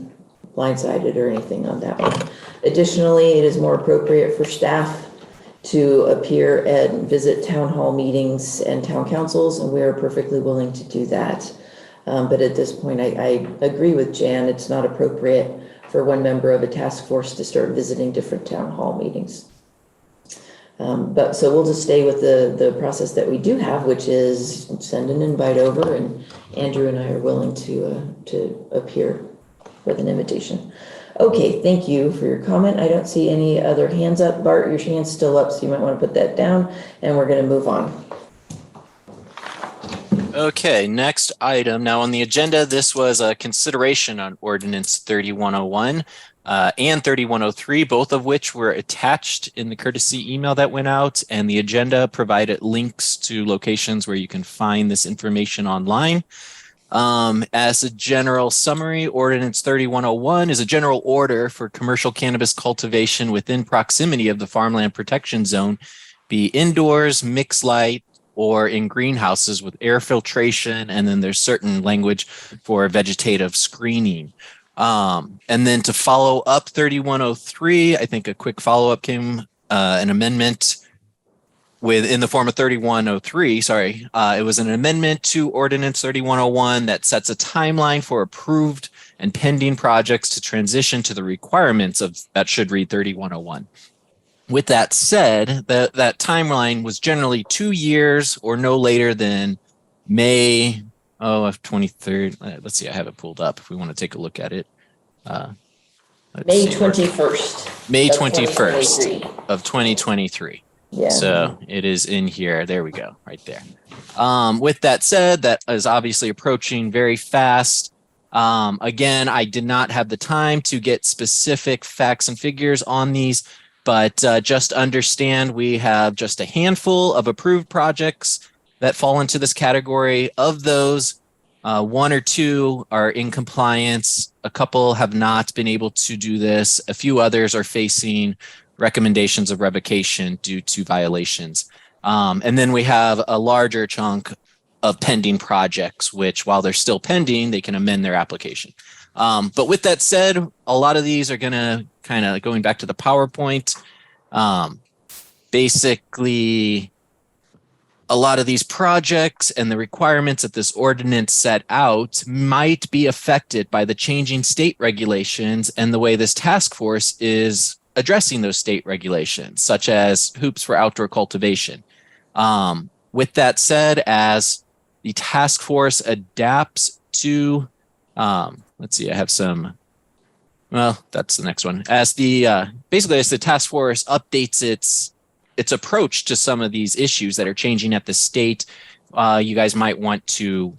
blindsided or anything on that one. Additionally, it is more appropriate for staff to appear and visit town hall meetings and town councils, and we are perfectly willing to do that. But at this point, I agree with Jan. It's not appropriate for one member of a task force to start visiting different town hall meetings. But so we'll just stay with the process that we do have, which is send an invite over, and Andrew and I are willing to appear with an invitation. Okay, thank you for your comment. I don't see any other hands up. Bart, your hand's still up, so you might want to put that down, and we're going to move on. Okay, next item. Now on the agenda, this was a consideration on Ordinance 3101 and 3103, both of which were attached in the courtesy email that went out, and the agenda provided links to locations where you can find this information online. As a general summary, Ordinance 3101 is a general order for commercial cannabis cultivation within proximity of the farmland protection zone, be indoors, mixed light, or in greenhouses with air filtration, and then there's certain language for vegetative screening. And then to follow up 3103, I think a quick follow-up came, an amendment in the form of 3103, it was an amendment to Ordinance 3101 that sets a timeline for approved and pending projects to transition to the requirements of that should read 3101. With that said, that timeline was generally 2 years or no later than May of 23rd. Let's see, I have it pulled up if we want to take a look at it. May 21st. May 21st of 2023. Yeah. So it is in here. There we go, right there. With that said, that is obviously approaching very fast. Again, I did not have the time to get specific facts and figures on these, but just understand we have just a handful of approved projects that fall into this category. Of those, 1 or 2 are in compliance. A couple have not been able to do this. A few others are facing recommendations of revocation due to violations. And then we have a larger chunk of pending projects, which while they're still pending, they can amend their application. But with that said, a lot of these are going to kind of going back to the PowerPoint. Basically, a lot of these projects and the requirements that this ordinance set out might be affected by the changing state regulations and the way this task force is addressing those state regulations, such as hoops for outdoor cultivation. With that said, as the task force adapts to, let's see, I have some, well, that's the next one. As the, basically as the task force updates its approach to some of these issues that are changing at the state, you guys might want to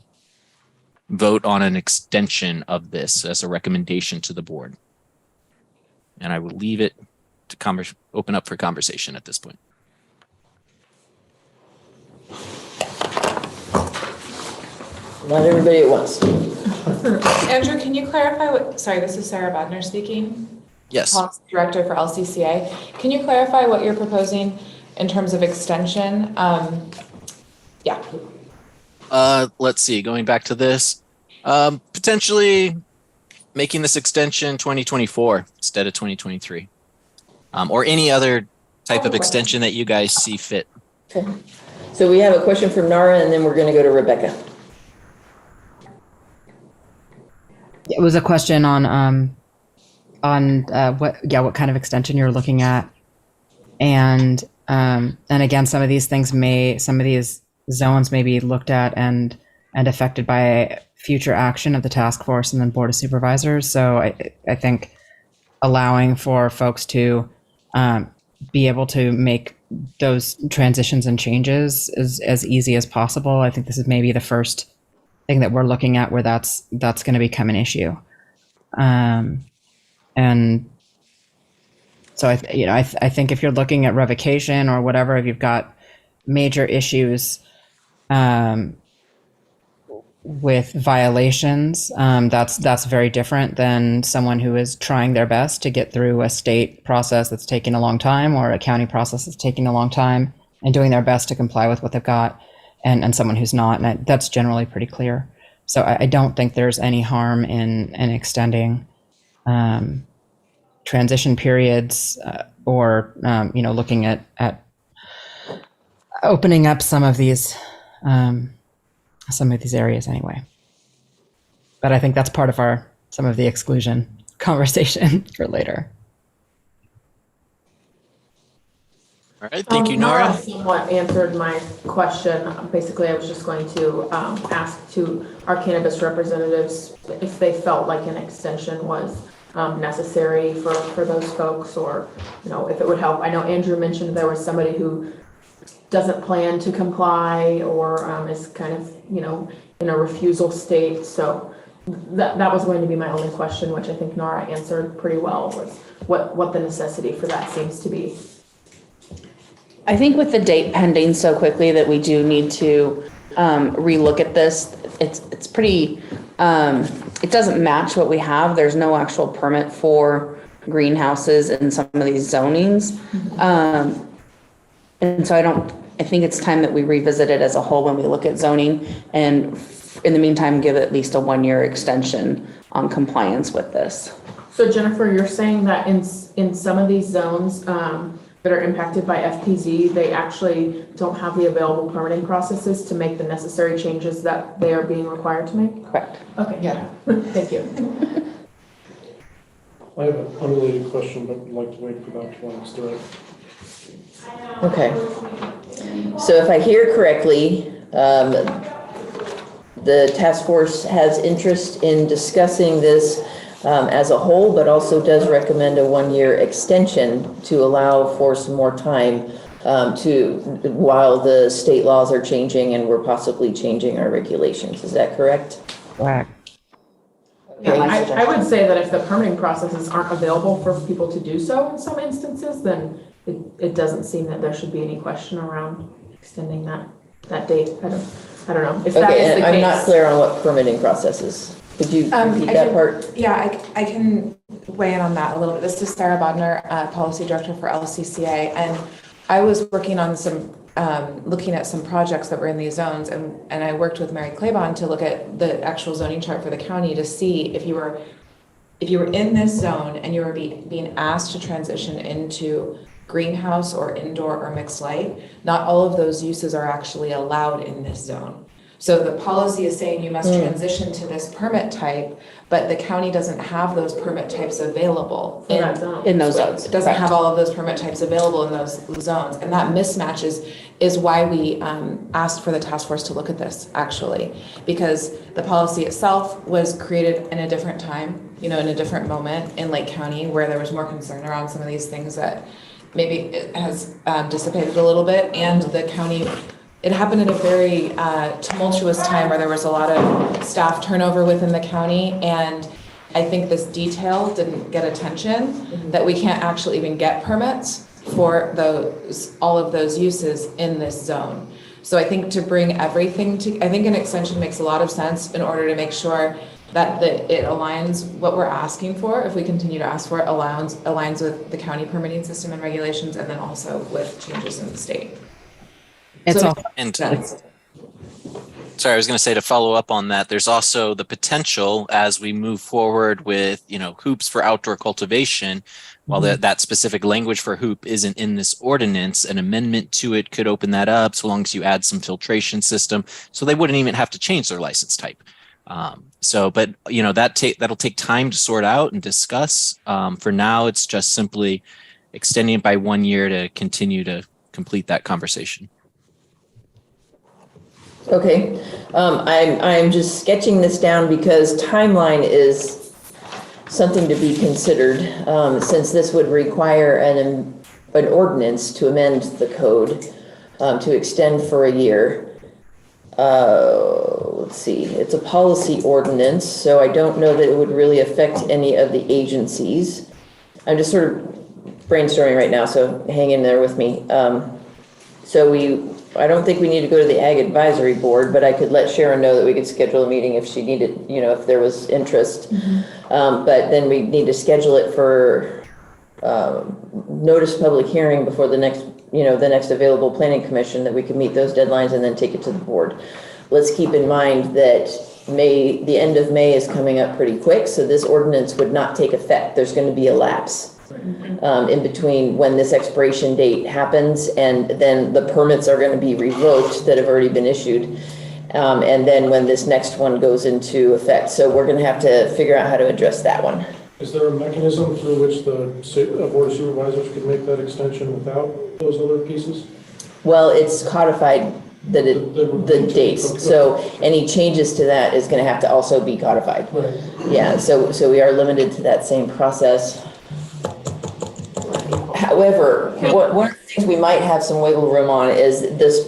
vote on an extension of this as a recommendation to the board. And I will leave it to open up for conversation at this point. Not everybody at once. Andrew, can you clarify what, sorry, this is Sarah Wagner speaking. Yes. Policy Director for LCCA. Can you clarify what you're proposing in terms of extension? Yeah. Let's see, going back to this, potentially making this extension 2024 instead of 2023, or any other type of extension that you guys see fit. Okay. So we have a question from Nara, and then we're going to go to Rebecca. It was a question on what kind of extension you're looking at, and again, some of these zones may be looked at and affected by future action of the task force and then board of supervisors. So I think allowing for folks to be able to make those transitions and changes as easy as possible. I think this is maybe the first thing that we're looking at where that's going to become an issue. And so I think if you're looking at revocation or whatever, if you've got major issues with violations, that's very different than someone who is trying their best to get through a state process that's taking a long time or a county process that's taking a long time and doing their best to comply with what they've got, and someone who's not. And that's generally pretty clear. So I don't think there's any harm in extending transition periods or looking at opening up some of these areas anyway. But I think that's part of some of the exclusion conversation for later. All right, thank you, Nora. Somewhat answered my question. Basically, I was just going to ask to our cannabis representatives if they felt like an extension was necessary for those folks, or if it would help. I know Andrew mentioned there was somebody who doesn't plan to comply or is kind of in a refusal state. So that was going to be my only question, which I think Nora answered pretty well, was what the necessity for that seems to be. I think with the date pending so quickly that we do need to relook at this. It's pretty, it doesn't match what we have. There's no actual permit for greenhouses in some of these zonings. And so I think it's time that we revisit it as a whole when we look at zoning, and in the meantime, give at least a 1-year extension on compliance with this. So Jennifer, you're saying that in some of these zones that are impacted by FPZ, they actually don't have the available permitting processes to make the necessary changes that they are being required to make? Correct. Okay, yeah, thank you. I have an unrelated question, but I'd like to wait for that to answer it. Okay. So if I hear correctly, the task force has interest in discussing this as a whole, but also does recommend a 1-year extension to allow for some more time while the state laws are changing and we're possibly changing our regulations. Is that correct? Correct. Yeah, I would say that if the permitting processes aren't available for people to do so in some instances, then it doesn't seem that there should be any question around extending that date. I don't know if that is the case. I'm not clear on what permitting processes. Could you repeat that part? Yeah, I can weigh in on that a little bit. This is Sarah Bodner, Policy Director for LCCA, and I was working on looking at some projects that were in these zones, and I worked with Mary Claiborne to look at the actual zoning chart for the county to see if you were in this zone and you were being asked to transition into greenhouse or indoor or mixed light, not all of those uses are actually allowed in this zone. So the policy is saying you must transition to this permit type, but the county doesn't have those permit types available in those zones. It doesn't have all of those permit types available in those zones. And that mismatch is why we asked for the task force to look at this, actually, because the policy itself was created in a different time, in a different moment in Lake County, where there was more concern around some of these things that maybe it has dissipated a little bit, and the county, it happened at a very tumultuous time where there was a lot of staff turnover within the county, and I think this detail didn't get attention, that we can't actually even get permits for all of those uses in this zone. So I think to bring everything I think an extension makes a lot of sense in order to make sure that it aligns what we're asking for, if we continue to ask for it, aligns with the county permitting system and regulations, and then also with changes in the state. Sorry, I was going to say, to follow up on that, there's also the potential as we move forward with, hoops for outdoor cultivation. While that specific language for hoop isn't in this ordinance, an amendment to it could open that up, so long as you add some filtration system, so they wouldn't even have to change their license type. But that'll take time to sort out and discuss. For now, it's just simply extending it by 1 year to continue to complete that conversation. Okay, I'm just sketching this down because timeline is something to be considered, since this would require an ordinance to amend the code to extend for a year. let's see, it's a policy ordinance, so I don't know that it would really affect any of the agencies. I'm just sort of brainstorming right now, so hang in there with me. I don't think we need to go to the Ag Advisory Board, but I could let Sharon know that we could schedule a meeting if she needed, if there was interest. But then we need to schedule it for notice public hearing before the next available planning commission, that we can meet those deadlines and then take it to the board. Let's keep in mind that the end of May is coming up pretty quick, so this ordinance would not take effect. There's going to be a lapse in between when this expiration date happens, and then the permits are going to be revoked that have already been issued. And then when this next one goes into effect. So we're going to have to figure out how to address that one. Is there a mechanism through which the Board of Supervisors could make that extension without those other pieces? Well, it's codified the dates. So any changes to that is going to have to also be codified. Right. Yeah, so we are limited to that same process. However, one of the things we might have some wiggle room on is this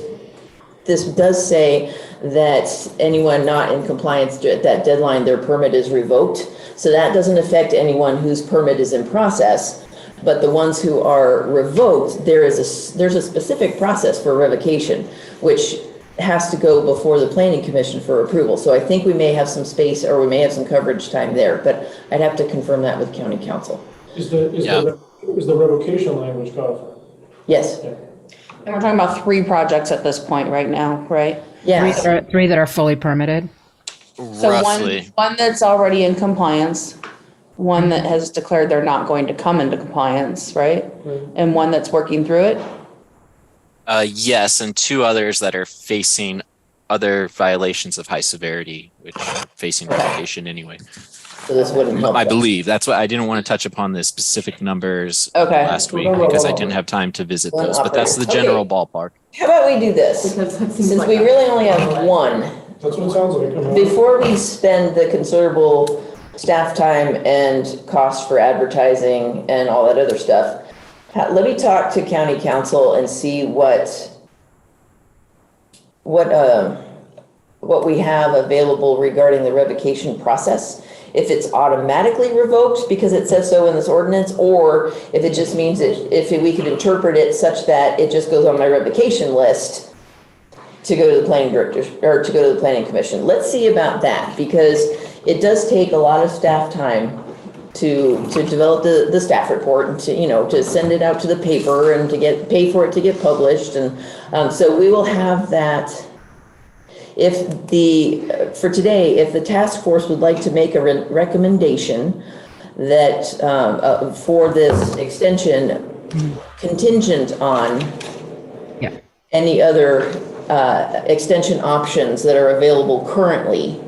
does say that anyone not in compliance at that deadline, their permit is revoked. So that doesn't affect anyone whose permit is in process, but the ones who are revoked, there's a specific process for revocation, which has to go before the planning commission for approval. So I think we may have some space, or we may have some coverage time there, but I'd have to confirm that with county council. Is the revocation language codified? Yes. Yeah. And we're talking about 3 projects at this point right now, right? Yeah. Three that are fully permitted. So Roughly. one that's already in compliance, one that has declared they're not going to come into compliance, right? And one that's working through it? Yes, and 2 others that are facing other violations of high severity, which are facing revocation anyway. So this wouldn't help. I believe. That's why I didn't want to touch upon the specific numbers Okay. last week, because I didn't have time to visit those, but that's the general ballpark. How about we do this? Because that seems Since like we a- really only have one, That's what it sounds like. I mean, before we spend the considerable staff time and cost for advertising and all that other stuff, let me talk to county council and see what we have available regarding the revocation process. If it's automatically revoked because it says so in this ordinance, or if it just means that if we could interpret it such that it just goes on my revocation list to go to the planning director, or to go to the planning commission. Let's see about that, because it does take a lot of staff time to develop the staff report and to send it out to the paper and to pay for it to get published. And so we will have that. If for today, if the task force would like to make a recommendation that for this extension contingent on any other extension options that are available currently.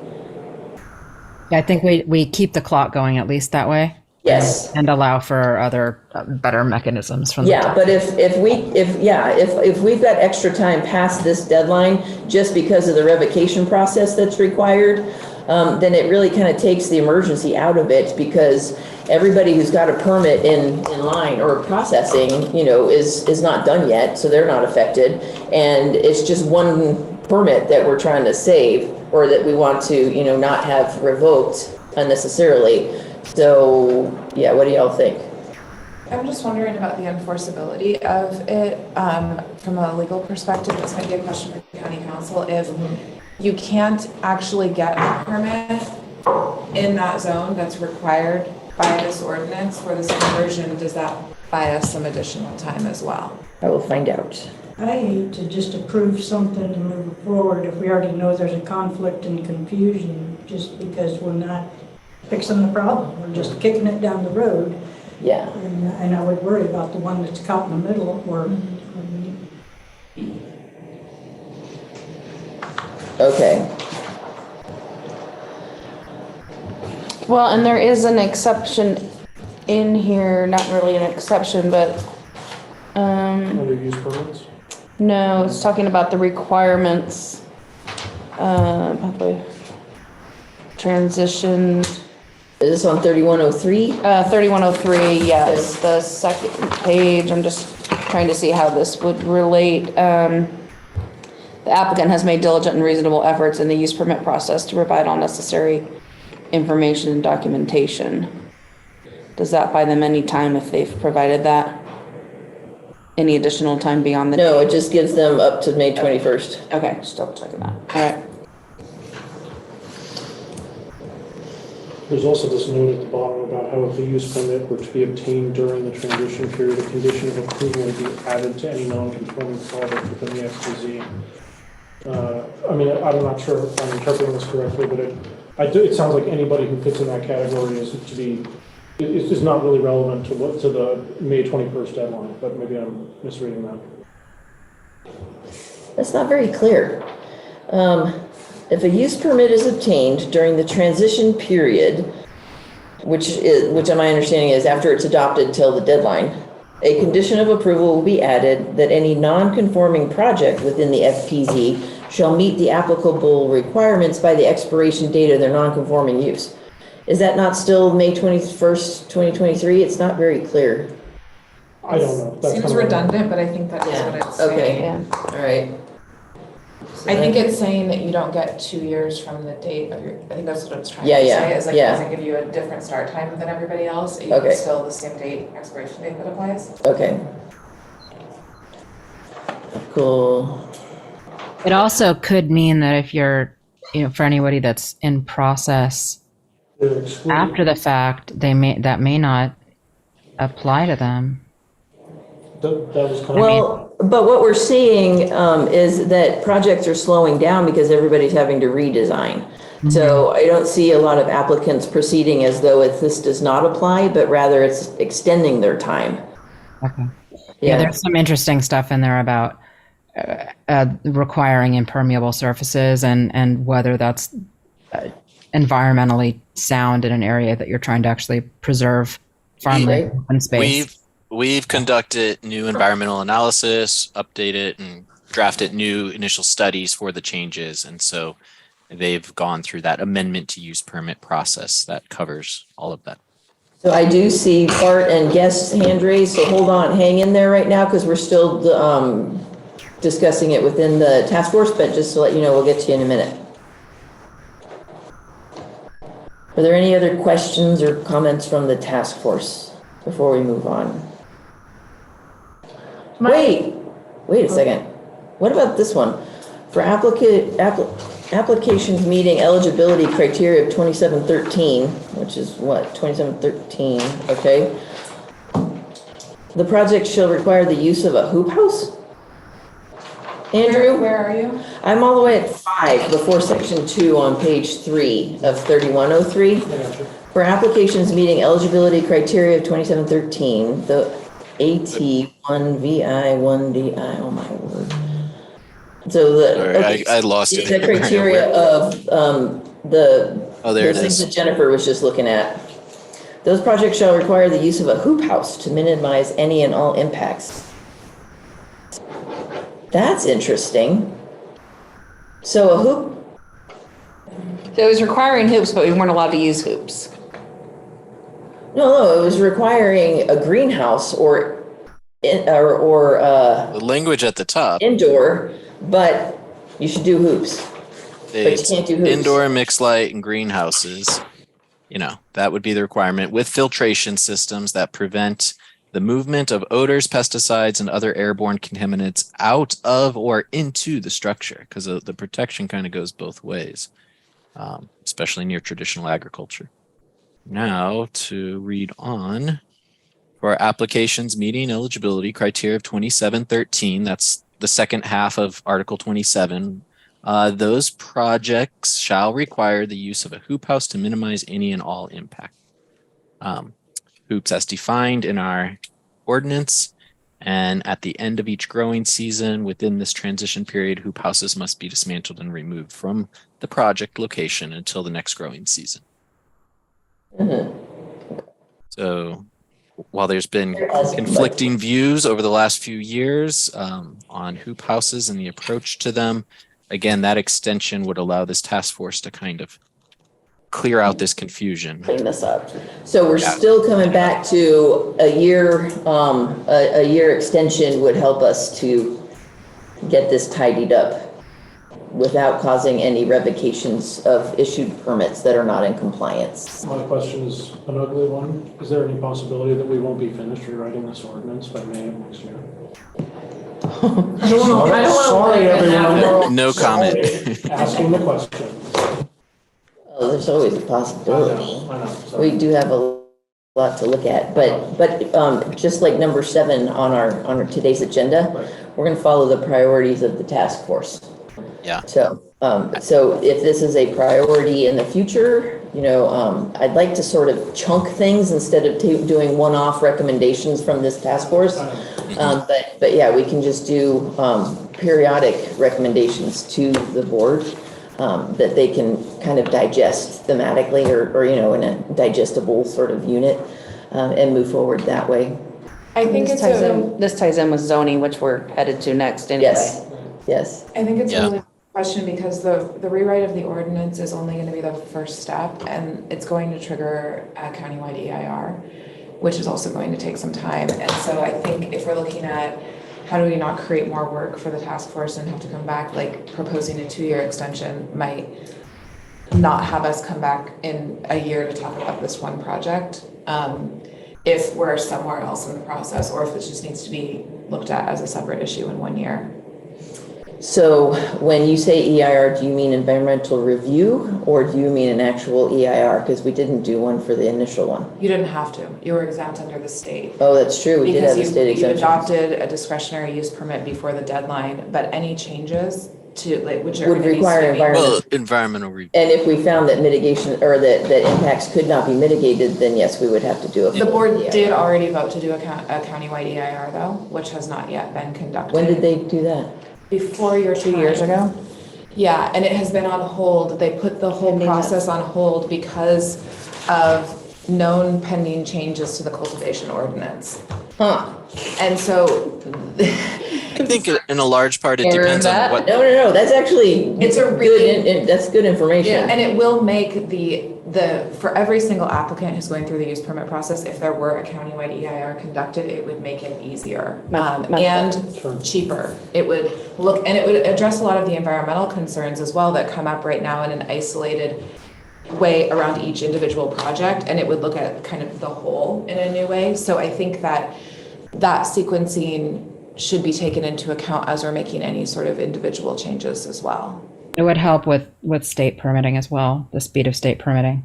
Yeah, I think we keep the clock going at least that way. Yes. And allow for other better mechanisms from the Yeah, but if we've got extra time past this deadline just because of the revocation process that's required, then it really kind of takes the emergency out of it, because everybody who's got a permit in line or processing, is not done yet, so they're not affected. And it's just one permit that we're trying to save, or that we want to, not have revoked unnecessarily. So, yeah, what do y'all think? I'm just wondering about the enforceability of it from a legal perspective. This might be a question for the county council. If you can't actually get a permit in that zone that's required by this ordinance for this conversion, does that buy us some additional time as well? I will find out. I hate to just approve something and move it forward if we already know there's a conflict and confusion, just because we're not fixing the problem. We're just kicking it down the road. Yeah. And I would worry about the one that's caught in the middle, or Okay. Well, and there is an exception in here, not really an exception, but, Under use permits? no, it's talking about the requirements, pathway, transition, Is this on 3103? 3103, yes, the second page. I'm just trying to see how this would relate. The applicant has made diligent and reasonable efforts in the use permit process to provide all necessary information and documentation. Does that buy them any time if they've provided that? Any additional time beyond the? No, it just gives them up to May 21st. Okay, just double checking that. All right. There's also this note at the bottom about how if the use permit were to be obtained during the transition period, a condition of approval would be added to any non-conforming product within the XTZ. I mean, I'm not sure if I'm interpreting this correctly, but it sounds like anybody who fits in that category is not really relevant to the May 21st deadline, but maybe I'm misreading that. That's not very clear. If a use permit is obtained during the transition period, which my understanding is after it's adopted till the deadline, a condition of approval will be added that any non-conforming project within the FPZ shall meet the applicable requirements by the expiration date of their non-conforming use. Is that not still May 21st, 2023? It's not very clear. I don't know. That's Seems redundant, but I think that is what it's saying. Okay. Yeah. All right. I think it's saying that you don't get 2 years from the date of your, I think that's what it's trying Yeah, to yeah, say, is like, it yeah. doesn't give you a different start time than everybody else. Okay. It's still the same date, expiration date that applies. Okay. Cool. It also could mean that if you're, for anybody that's in process after the fact, that may not apply to them. That was kind of. Well, but what we're seeing is that projects are slowing down because everybody's having to redesign. Mm-hmm. So I don't see a lot of applicants proceeding as though this does not apply, but rather it's extending their time. Okay. Yeah, there's some interesting stuff in there about requiring impermeable surfaces and whether that's environmentally sound in an area that you're trying to actually preserve farmland open space. We've conducted new environmental analysis, updated and drafted new initial studies for the changes. And so they've gone through that amendment to use permit process that covers all of that. So I do see Bart and guests hand raised, so hold on, hang in there right now because we're still discussing it within the task force, but just to let you know, we'll get to you in a minute. Are there any other questions or comments from the task force before we move on? Wait a second. What about this one? For applications meeting eligibility criteria of 2713, which is what, 2713, okay. The project shall require the use of a hoop house? Andrew? Where are you? I'm all the way at 5 before section 2 on page 3 of 3103. For applications meeting eligibility criteria of 2713, the AT1VI1DI, oh my word. So I lost it. The criteria of there it things is. that Jennifer was just looking at. Those projects shall require the use of a hoop house to minimize any and all impacts. That's interesting. So a hoop. So it was requiring hoops, but we weren't allowed to use hoops. No, it was requiring a greenhouse or The language at the top. indoor, but you should do hoops. But you can't do hoops. Indoor mixed light and greenhouses. That would be the requirement with filtration systems that prevent the movement of odors, pesticides, and other airborne contaminants out of or into the structure, because the protection kind of goes both ways, especially near traditional agriculture. Now to read on. For applications meeting eligibility criteria of 2713, that's the second half of Article 27. Those projects shall require the use of a hoop house to minimize any and all impact. Hoops as defined in our ordinance, and at the end of each growing season within this transition period, hoop houses must be dismantled and removed from the project location until the next growing season. Mm-hmm. So while there's been conflicting views over the last few years on hoop houses and the approach to them, again, that extension would allow this task force to kind of clear out this confusion. Clean this up. So we're still coming back to a year extension would help us to get this tidied up. without causing any revocations of issued permits that are not in compliance. My question is an ugly one. Is there any possibility that we won't be finished rewriting this ordinance by May of next year? I don't want to. Sorry, everyone. No comment. Asking the question. Well, there's always a possibility. I know. Sorry. We do have a lot to look at, but just like number 7 on our today's agenda, Right. we're going to follow the priorities of the task force. Yeah. So if this is a priority in the future, I'd like to sort of chunk things instead of doing one-off recommendations from this task force. But yeah, we can just do periodic recommendations to the board that they can kind of digest thematically or in a digestible sort of unit and move forward that way. I think This ties in with zoning, which we're headed to next anyway. Yes. I think it's Yeah. a really good question because the rewrite of the ordinance is only going to be the first step, and it's going to trigger a countywide EIR, which is also going to take some time. And so I think if we're looking at how do we not create more work for the task force and have to come back, like proposing a 2-year extension might not have us come back in a year to talk about this one project. If we're somewhere else in the process, or if it just needs to be looked at as a separate issue in 1 year. So when you say EIR, do you mean environmental review or do you mean an actual EIR? Because we didn't do one for the initial one. You didn't have to. You were exempt under the state. Oh, that's true. We did have a state You exemption. adopted a discretionary use permit before the deadline, but any changes to which are Would require Well, environmental review. And if we found that mitigation or that impacts could not be mitigated, then yes, we would have to do it. The board did already vote to do a countywide EIR though, which has not yet been conducted. When did they do that? Before your 2 years ago? Yeah, and it has been on hold. They put the whole process on hold because of known pending changes to the cultivation ordinance. Huh. And so I think in a large part it depends on what. No. That's actually It's a really- good. That's good information. and it will make the for every single applicant who's going through the use permit process, if there were a countywide EIR conducted, it would make it easier and cheaper. It would it would address a lot of the environmental concerns as well that come up right now in an isolated way around each individual project, and it would look at kind of the whole in a new way. So I think that sequencing should be taken into account as we're making any sort of individual changes as well. It would help with state permitting as well, the speed of state permitting.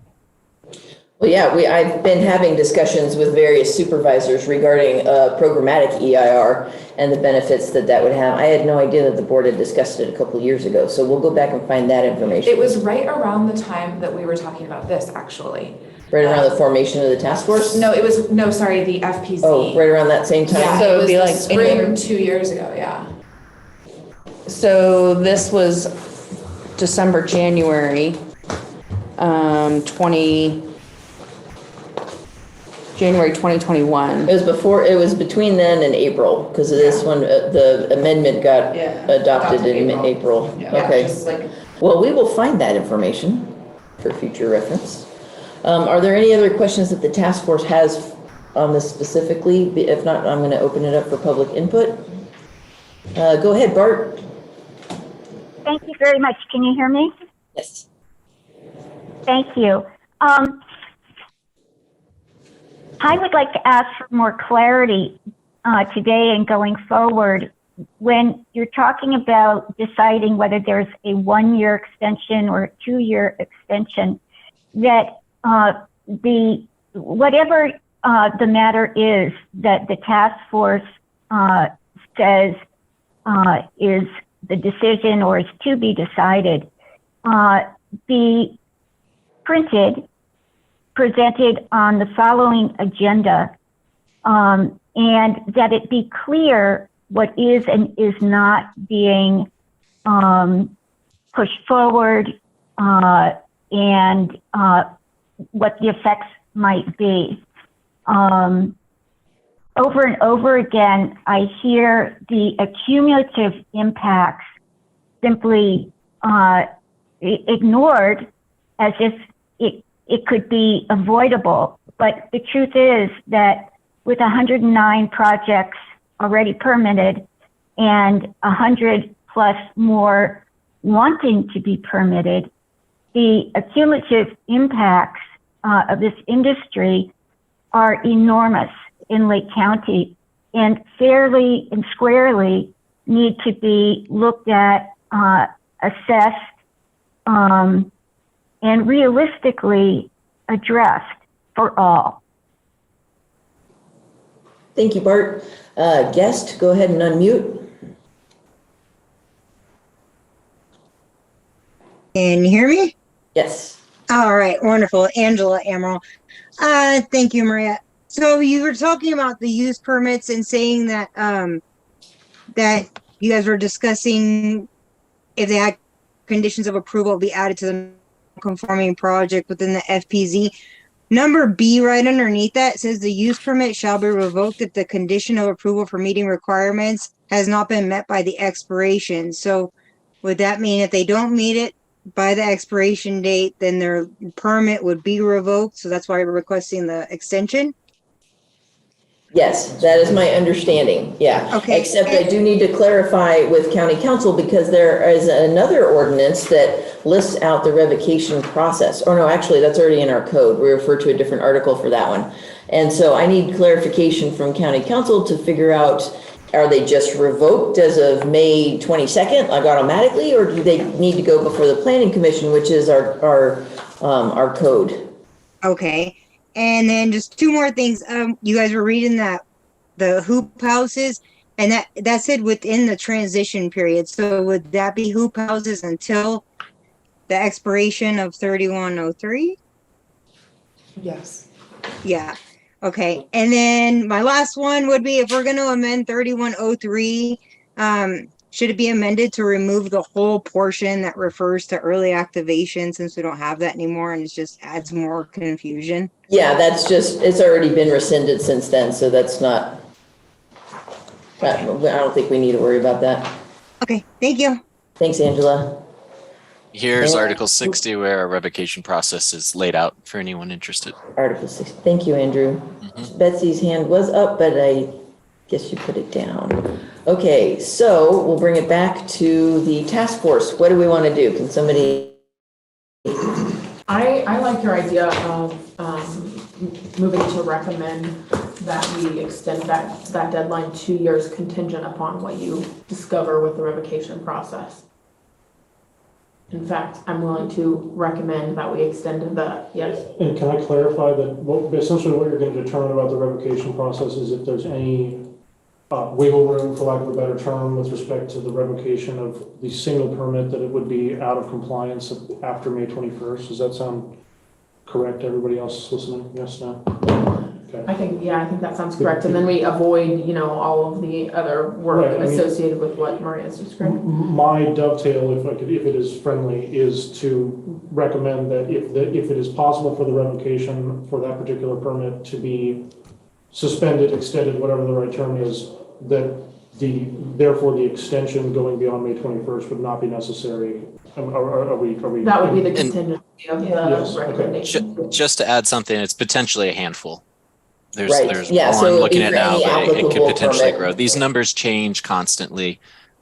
Well, yeah, I've been having discussions with various supervisors regarding programmatic EIR and the benefits that would have. I had no idea that the board had discussed it a couple of years ago, so we'll go back and find that information. It was right around the time that we were talking about this, actually. Right around the formation of the task force? No, it was, no, sorry, the FPZ. Oh, right around that same time? Yeah, So it it'd was be the like spring anywhere- 2 years ago, yeah. So this was December, January, January 2021. It was between then and April, because of this one, the amendment got adopted in April. Okay. Just like, Well, we will find that information for future reference. Are there any other questions that the task force has on this specifically? If not, I'm going to open it up for public input. Go ahead, Bart. Thank you very much. Can you hear me? Yes. Thank you. I would like to ask for more clarity today and going forward. When you're talking about deciding whether there's a 1-year extension or a 2-year extension, that whatever the matter is that the task force says is the decision or is to be decided, be printed, presented on the following agenda, and that it be clear what is and is not being pushed forward and what the effects might be. Over and over again, I hear the accumulative impacts simply ignored as if it could be avoidable. But the truth is that with 109 projects already permitted and 100 plus more wanting to be permitted, the cumulative impacts of this industry are enormous in Lake County and fairly and squarely need to be looked at, assessed, and realistically addressed for all. Thank you, Bart. Guest, go ahead and unmute. Can you hear me? Yes. All right, wonderful. Angela Amaral. Thank you, Maria. So you were talking about the use permits and saying that that you guys were discussing if they had conditions of approval be added to the conforming project within the FPZ. Number B right underneath that says the use permit shall be revoked if the condition of approval for meeting requirements has not been met by the expiration. So would that mean if they don't meet it by the expiration date, then their permit would be revoked? So that's why we're requesting the extension? Yes, that is my understanding, yeah. Okay. Except I do need to clarify with county council because there is another ordinance that lists out the revocation process. Or no, actually, that's already in our code. We refer to a different article for that one. And so I need clarification from county council to figure out, are they just revoked as of May 22nd, like automatically, or do they need to go before the planning commission, which is our code? Okay. And then just two more things. You guys were reading that the hoop houses, and that said within the transition period. So would that be hoop houses until the expiration of 3103? Yes. Yeah. Okay. And then my last one would be if we're going to amend 3103, should it be amended to remove the whole portion that refers to early activation, since we don't have that anymore and it just adds more confusion? Yeah, that's just, it's already been rescinded since then, so that's not, I don't think we need to worry about that. Okay, thank you. Thanks, Angela. Here's Yeah. Article 60 where a revocation process is laid out for anyone interested. Article 6, thank you, Andrew. Betsy's hand was up, but I guess you put it down. Okay, so we'll bring it back to the task force. What do we want to do? Can somebody? I like your idea of moving to recommend that we extend that deadline 2 years contingent upon what you discover with the revocation process. In fact, I'm willing to recommend that we extend the, yes. And can I clarify that essentially what you're going to determine about the revocation process is if there's any wiggle room, for lack of a better term, with respect to the revocation of the single permit, that it would be out of compliance after May 21st. Does that sound correct? Everybody else listening? Yes, no? Okay. I think that sounds correct. And then we avoid, all of the other work Right, associated with what Maria's described. My dovetail, if it is friendly, is to recommend that if it is possible for the revocation for that particular permit to be suspended, extended, whatever the right term is, that therefore the extension going beyond May 21st would not be necessary. Are we? That would be the contingency of the Yes, okay. recommendation. Just to add something, it's potentially a handful. There's Right. Yeah, more so I'm looking either at now, any but it could applicable potentially permit. grow. These numbers change constantly.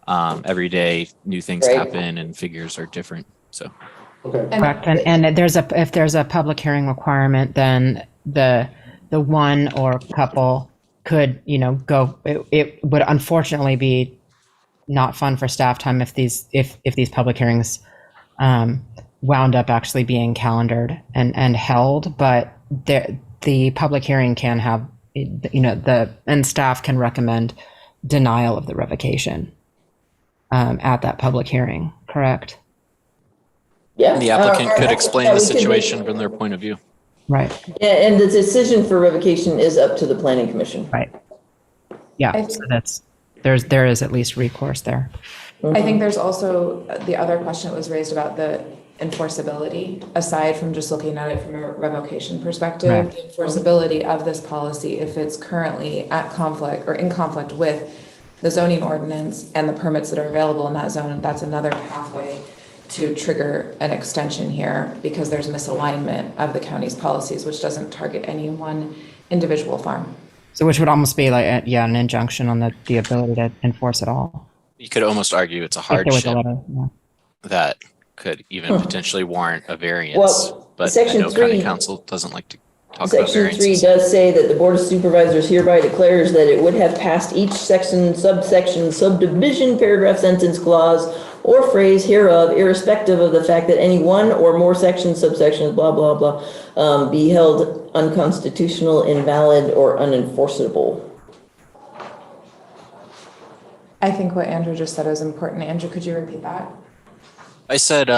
Every day, new things Right. happen and figures are different. So, Okay. Correct. And if there's a public hearing requirement, then the one or couple could, go, it would unfortunately be not fun for staff time if these public hearings wound up actually being calendared and held, but the public hearing can have, and staff can recommend denial of the revocation at that public hearing, correct? Yeah. the applicant could explain yeah, the we could make- situation from their point of view. Right, And the decision for revocation is up to the planning commission. right. Yeah, so there is at least recourse there. I think there's also the other question that was raised about the enforceability, aside from just looking at it from a revocation perspective, Right. the enforceability of this policy, if it's currently at conflict or in conflict with the zoning ordinance and the permits that are available in that zone, that's another pathway to trigger an extension here because there's misalignment of the county's policies, which doesn't target any one individual farm. So which would almost be like, an injunction on the ability to enforce it all. You could almost argue it's a If there was a hardship. letter, yeah. that could even potentially warrant a variance. Well, but I Section know County 3 Council doesn't like to talk about Section 3 variances. does say that the Board of Supervisors hereby declares that it would have passed each section, subsection, subdivision, paragraph, sentence, clause, or phrase hereof, irrespective of the fact that any one or more sections, subsections, blah, blah, blah, be held unconstitutional, invalid, or unenforceable. I think what Andrew just said is important. Andrew, could you repeat that? I said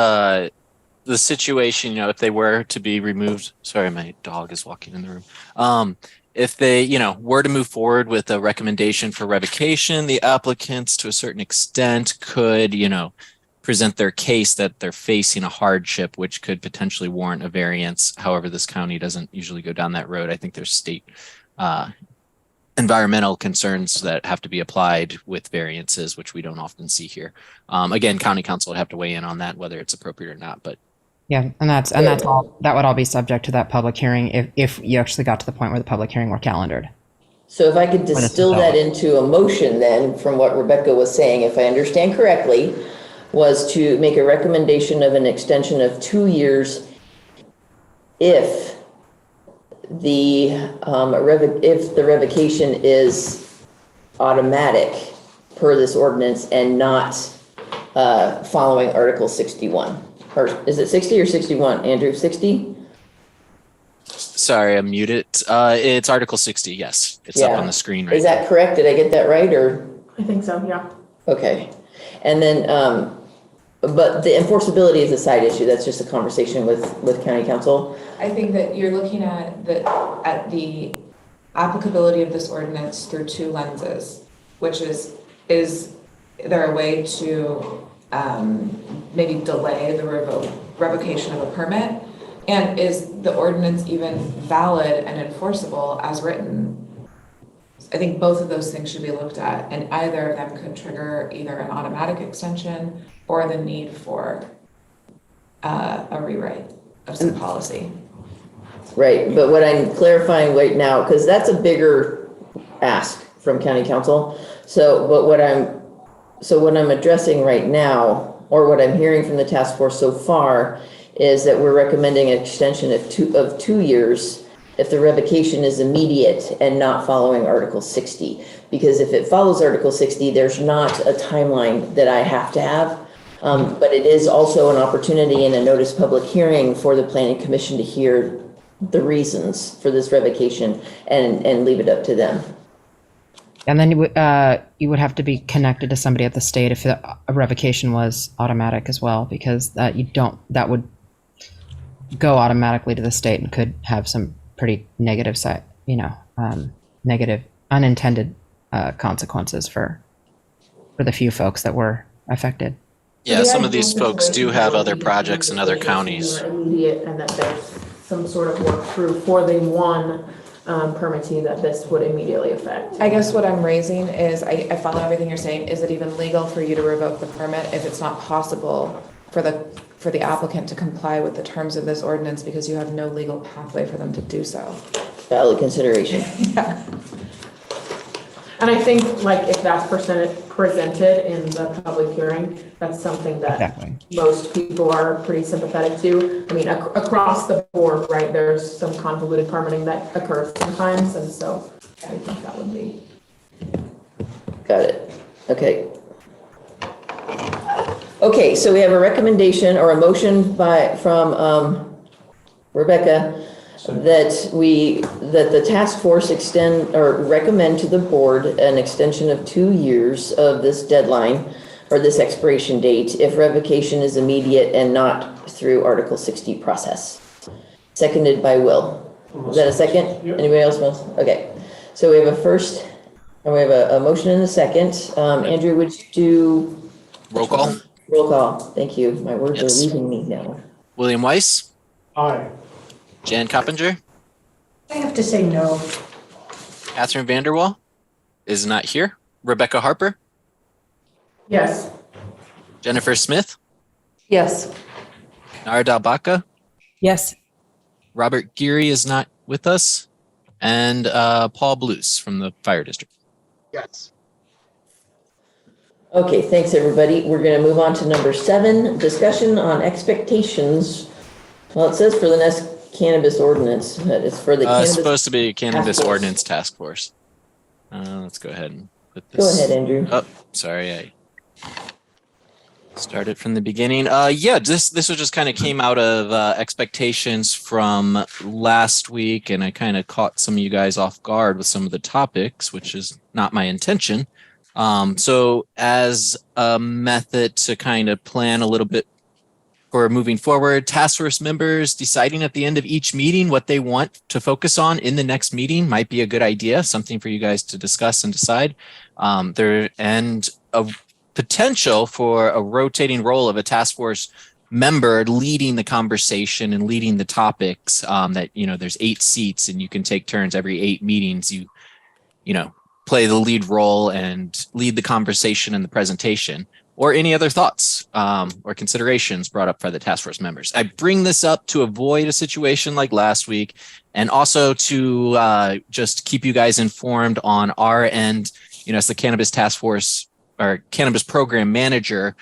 the situation, if they were to be removed, sorry, my dog is walking in the room. If they, were to move forward with a recommendation for revocation, the applicants to a certain extent could, present their case that they're facing a hardship, which could potentially warrant a variance. However, this county doesn't usually go down that road. I think there's state environmental concerns that have to be applied with variances, which we don't often see here. Again, County Council would have to weigh in on that, whether it's appropriate or not, but Yeah, and that's all. That would all be subject to that public hearing if you actually got to the point where the public hearing were calendared. So if I could distill that into a motion then, from what Rebecca was saying, if I understand correctly, was to make a recommendation of an extension of 2 years if the revocation is automatic per this ordinance and not following Article 61. Or is it 60 or 61, Andrew? 60? sorry, I'm muted. It's Article 60, yes. It's up on the screen right now. Is that correct? Did I get that right, or? I think so, yeah. Okay. And then, but the enforceability is a side issue. That's just a conversation with County Council. I think that you're looking at the applicability of this ordinance through two lenses, which is there a way to maybe delay the revocation of a permit? And is the ordinance even valid and enforceable as written? I think both of those things should be looked at, and either of them could trigger either an automatic extension or the need for a rewrite of some policy. Right, but what I'm clarifying right now, because that's a bigger ask from County Council. So, but what I'm addressing right now, or what I'm hearing from the task force so far, is that we're recommending an extension of 2 years if the revocation is immediate and not following Article 60. Because if it follows Article 60, there's not a timeline that I have to have. But it is also an opportunity in a notice public hearing for the Planning Commission to hear the reasons for this revocation and leave it up to them. And then you would have to be connected to somebody at the state if a revocation was automatic as well, because that would go automatically to the state and could have some pretty negative negative unintended consequences for the few folks that were affected. Yeah, some of these folks do have other projects in other counties. Immediate, and that there's some sort of work through for the one permittee that this would immediately affect. I guess what I'm raising is, I follow everything you're saying. Is it even legal for you to revoke the permit if it's not possible for the applicant to comply with the terms of this ordinance because you have no legal pathway for them to do so? Valid consideration. Yeah. And I think if that's presented in the public hearing, that's something that most people are pretty sympathetic to. I mean, across the board, right, there's some convoluted permitting that occurs sometimes, and so I think that would be. Got it. Okay. Okay, so we have a recommendation or a motion from Rebecca that the task force extend or recommend to the board an extension of 2 years of this deadline or this expiration date if revocation is immediate and not through Article 60 process. Seconded by Will. Is that a second? Yep. Anybody else wants? Okay. So we have a first, and we have a motion and a second. Andrew, would you do roll call? Roll call. Thank you. My words Yes. are leaving me now. William Weiss? Aye. Jan Coppinger? I have to say no. Catherine Vanderwall is not here. Rebecca Harper? Yes. Jennifer Smith? Yes. Nara Dalbaka? Yes. Robert Geary is not with us. And Paul Blues from the Fire District. Yes. Okay, thanks, everybody. We're going to move on to number 7, discussion on expectations. Well, it says for the next cannabis ordinance, but it's for the It's cannabis. supposed to be Cannabis Task Force. Ordinance Task Force. Let's go ahead and put this. Go ahead, Andrew. Oh, sorry, I started from the beginning. Yeah, this was just kind of came out of expectations from last week, and I kind of caught some of you guys off guard with some of the topics, which is not my intention. So as a method to kind of plan a little bit for moving forward, task force members deciding at the end of each meeting what they want to focus on in the next meeting might be a good idea, something for you guys to discuss and decide. And a potential for a rotating role of a task force member leading the conversation and leading the topics, that, there's 8 seats and you can take turns every 8 meetings. You play the lead role and lead the conversation and the presentation, or any other thoughts or considerations brought up by the task force members. I bring this up to avoid a situation like last week, and also to just keep you guys informed on our end, as the Cannabis Task Force or Cannabis Program Manager,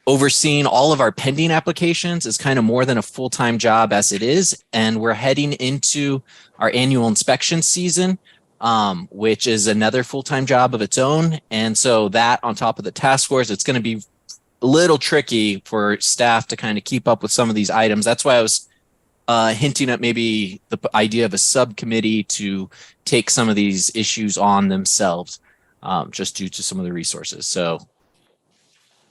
overseeing all of our pending applications is kind of more than a full-time job as it is. And we're heading into our annual inspection season, which is another full-time job of its own. And so that on top of the task force, it's going to be a little tricky for staff to kind of keep up with some of these items. That's why I was hinting at maybe the idea of a subcommittee to take some of these issues on themselves, just due to some of the resources. So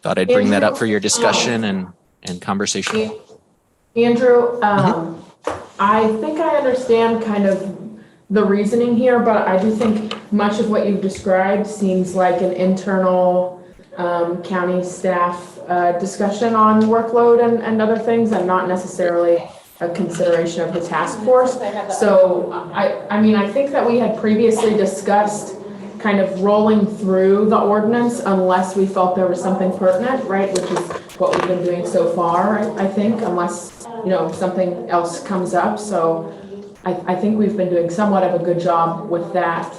thought I'd bring that up for your discussion and conversation. Andrew, I think I understand kind of the reasoning here, but I do think much of what you've described seems like an internal county staff discussion on workload and other things, and not necessarily a consideration of the task force. So I think that we had previously discussed kind of rolling through the ordinance unless we felt there was something pertinent, right? Which is what we've been doing so far, I think, unless, something else comes up. So I think we've been doing somewhat of a good job with that.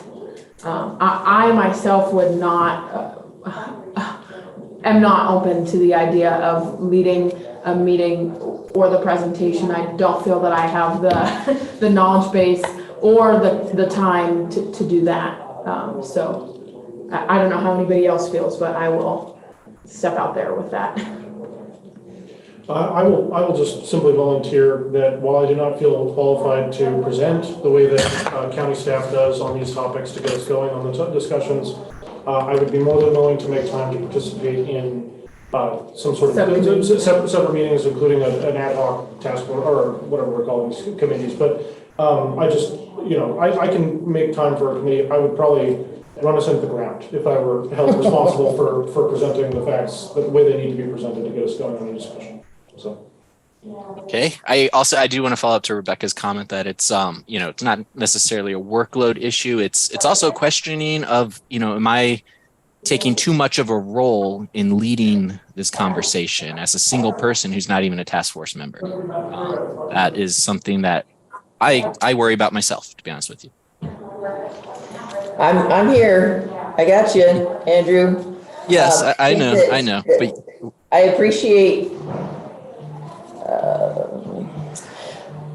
I myself would not, am not open to the idea of leading a meeting or the presentation. I don't feel that I have the knowledge base or the time to do that. So I don't know how anybody else feels, but I will step out there with that. I will just simply volunteer that while I do not feel qualified to present the way that county staff does on these topics to get us going on the discussions, I would be more than willing to make time to participate in some sort of separate meetings, including an ad hoc task force or whatever we're calling these committees. But I just, I can make time for a committee. I would probably run us into the ground if I were held responsible for presenting the facts the way they need to be presented to get us going on a discussion. So. Okay. I do want to follow up to Rebecca's comment that it's it's not necessarily a workload issue. It's also questioning of, am I taking too much of a role in leading this conversation as a single person who's not even a task force member? That is something that I worry about myself, to be honest with you. I'm here. I got you, Andrew. Yes, I know. But I appreciate.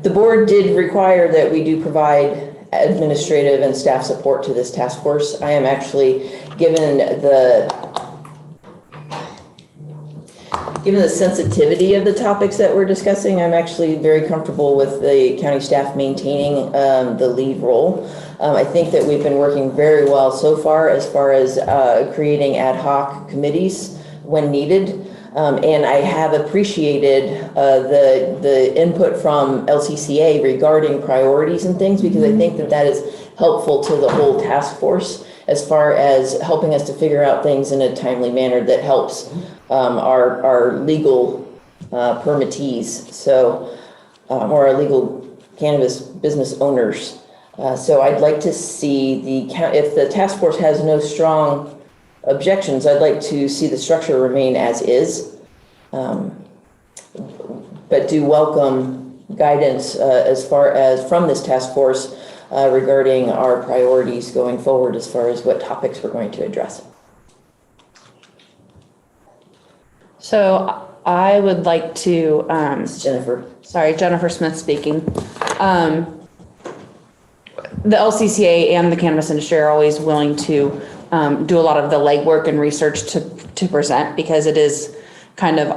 The board did require that we do provide administrative and staff support to this task force. I am actually, given the sensitivity of the topics that we're discussing, I'm actually very comfortable with the county staff maintaining the lead role. I think that we've been working very well so far as creating ad hoc committees when needed. And I have appreciated the input from LCCA regarding priorities and things, because I think that is helpful to the whole task force as far as helping us to figure out things in a timely manner that helps our legal permittees, so or our legal cannabis business owners. So I'd like to see if the task force has no strong objections, I'd like to see the structure remain as is, but do welcome guidance as far as from this task force regarding our priorities going forward as far as what topics we're going to address. So I would like to, Jennifer. sorry, Jennifer Smith speaking. The LCCA and the cannabis industry are always willing to do a lot of the legwork and research to present, because it is kind of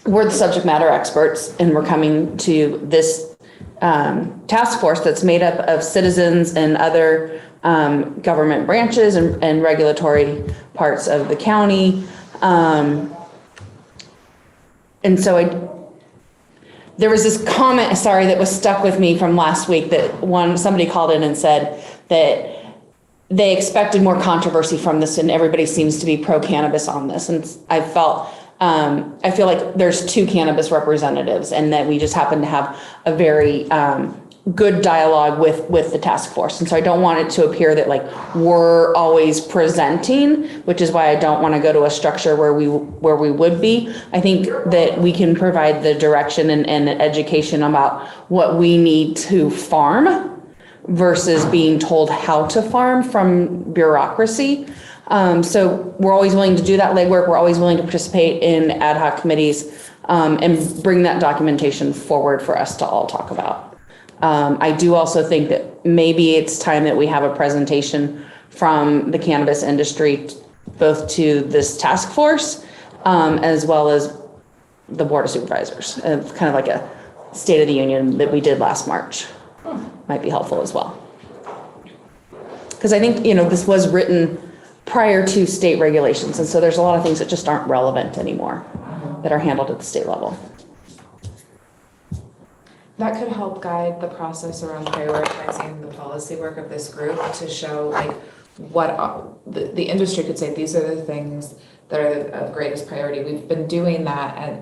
we're the subject matter experts, and we're coming to this task force that's made up of citizens and other government branches and regulatory parts of the county. And so there was this comment, sorry, that was stuck with me from last week, that somebody called in and said that they expected more controversy from this, and everybody seems to be pro-cannabis on this. And I feel like there's two cannabis representatives, and that we just happen to have a very good dialogue with the task force. And so I don't want it to appear that like we're always presenting, which is why I don't want to go to a structure where we would be. I think that we can provide the direction and education about what we need to farm versus being told how to farm from bureaucracy. So we're always willing to do that legwork. We're always willing to participate in ad hoc committees and bring that documentation forward for us to all talk about. I do also think that maybe it's time that we have a presentation from the cannabis industry, both to this task force as well as the Board of Supervisors. It's kind of like a State of the Union that we did last March. Might be helpful as well. Because I think, this was written prior to state regulations. And so there's a lot of things that just aren't relevant anymore that are handled at the state level. That could help guide the process around prioritizing the policy work of this group, to show like what the industry could say, these are the things that are of greatest priority. We've been doing that at,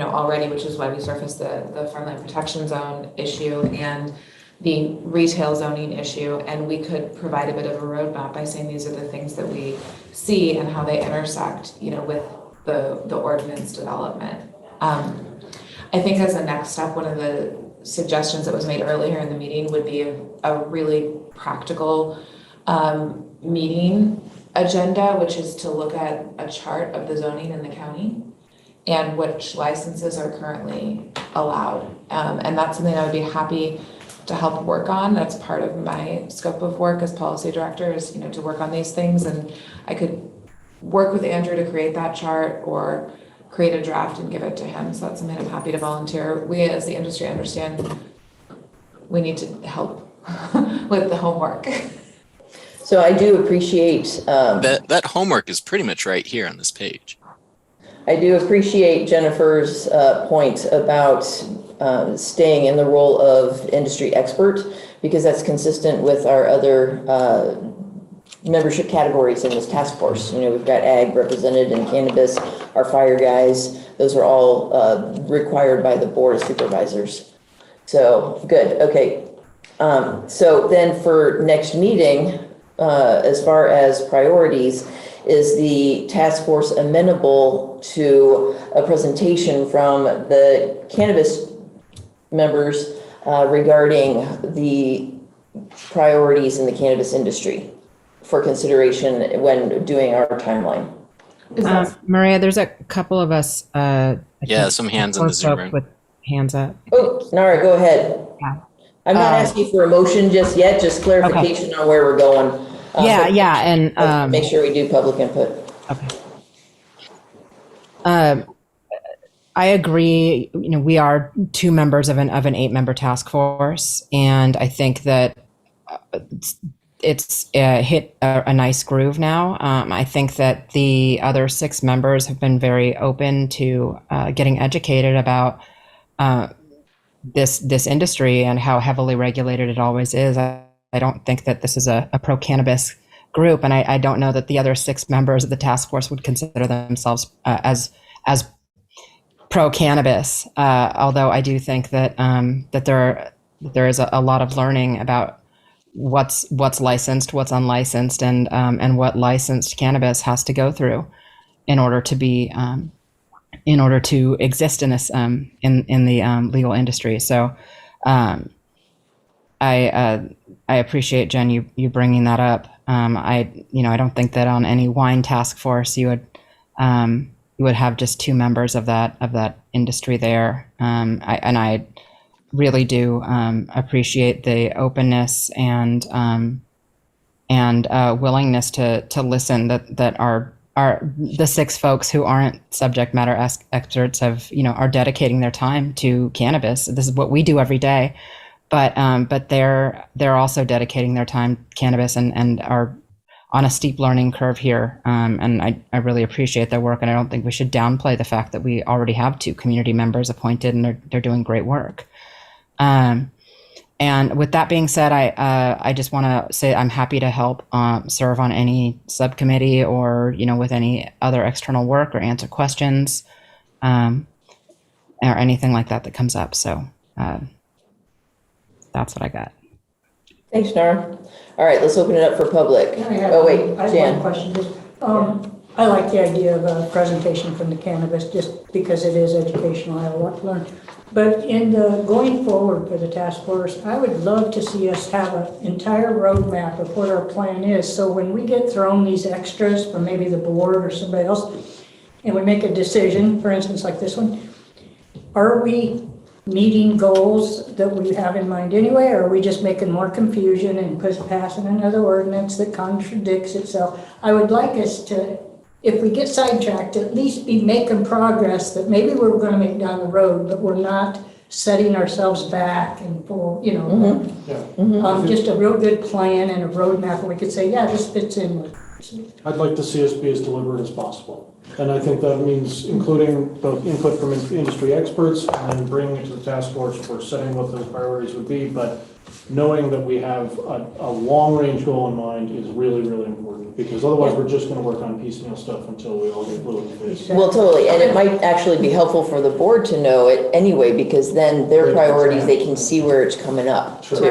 already, which is why we surfaced the farmland protection zone issue and the retail zoning issue. And we could provide a bit of a roadmap by saying these are the things that we see and how they intersect, with the ordinance development. I think as a next step, one of the suggestions that was made earlier in the meeting would be a really practical meeting agenda, which is to look at a chart of the zoning in the county and which licenses are currently allowed. And that's something I would be happy to help work on. That's part of my scope of work as policy director, is to work on these things. And I could work with Andrew to create that chart or create a draft and give it to him. So that's something I'm happy to volunteer. We as the industry understand we need to help with the homework. So I do appreciate that homework is pretty much right here on this page. I do appreciate Jennifer's point about staying in the role of industry expert, because that's consistent with our other membership categories in this task force. We've got ag represented and cannabis, our fire guys. Those are all required by the Board of Supervisors. So good. Okay. So then for next meeting, as far as priorities, is the task force amenable to a presentation from the cannabis members regarding the priorities in the cannabis industry for consideration when doing our timeline? Maria, there's a couple of us. Some hands in the Zoom room. With hands up. Oh, Nara, go ahead. Yeah. I'm not asking for a motion just yet, just clarification on where we're going. And make sure we do public input. Okay. I agree. We are two members of an 8-member task force, and I think that it's hit a nice groove now. I think that the other 6 members have been very open to getting educated about this industry and how heavily regulated it always is. I don't think that this is a pro-cannabis group, and I don't know that the other 6 members of the task force would consider themselves as pro-cannabis. Although I do think that there is a lot of learning about what's licensed, what's unlicensed, and what licensed cannabis has to go through in order to be in order to exist in this in the legal industry. So I appreciate, Jen, you bringing that up. I don't think that on any wine task force you would you would have just two members of that industry there. I really do appreciate the openness and willingness to listen that are the six folks who aren't subject matter experts are dedicating their time to cannabis. This is what we do every day, but they're also dedicating their time to cannabis and are on a steep learning curve here. And I really appreciate their work, and I don't think we should downplay the fact that we already have two community members appointed, and they're doing great work. And with that being said, I just want to say I'm happy to help serve on any subcommittee or with any other external work or answer questions or anything like that comes up. So that's what I got. Thanks, Nora. All right, let's open it up for public. I have Jan. one question. I like the idea of a presentation from the cannabis just because it is educational. I have a lot to learn. But in the going forward for the task force, I would love to see us have an entire roadmap of what our plan is. So when we get thrown these extras from maybe the board or somebody else, and we make a decision, for instance, like this one, are we meeting goals that we have in mind anyway, or are we just making more confusion and passing another ordinance that contradicts itself? I would like us to, if we get sidetracked, at least be making progress that maybe we're going to make down the road, but we're not setting ourselves back and for, just a real good plan and a roadmap where we could say, yeah, this fits in with. I'd like to see us be as deliberate as possible. And I think that means including both input from industry experts and then bringing it to the task force for setting what those priorities would be. But knowing that we have a long-range goal in mind is really, really important, because otherwise we're just going to work on piecemeal stuff until we all get blue in the face. Well, totally. And it might actually be helpful for the board to know it anyway, because then their priorities, they can see where it's coming up too.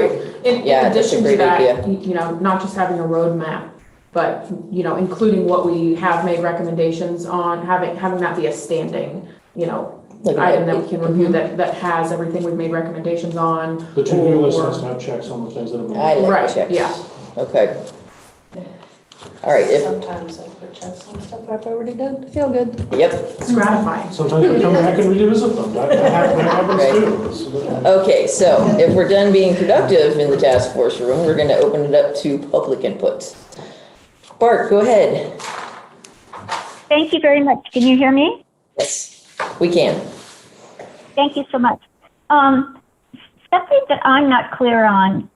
In addition to that, not just having a roadmap, but, including what we have made recommendations on, having that be a standing, item that we can review that has everything we've made recommendations on. The to-do list has to have checks on the things that have been. I like Right, checks. yeah. Okay. All right. Sometimes I put checks on stuff I've already done. I feel good. Yep. It's gratifying. Sometimes we come back and revisit them. That happens too. Okay, so if we're done being productive in the task force room, we're going to open it up to public inputs. Bart, go ahead. Thank you very much. Can you hear me? Yes, we can. Thank you so much. Something that I'm not clear on,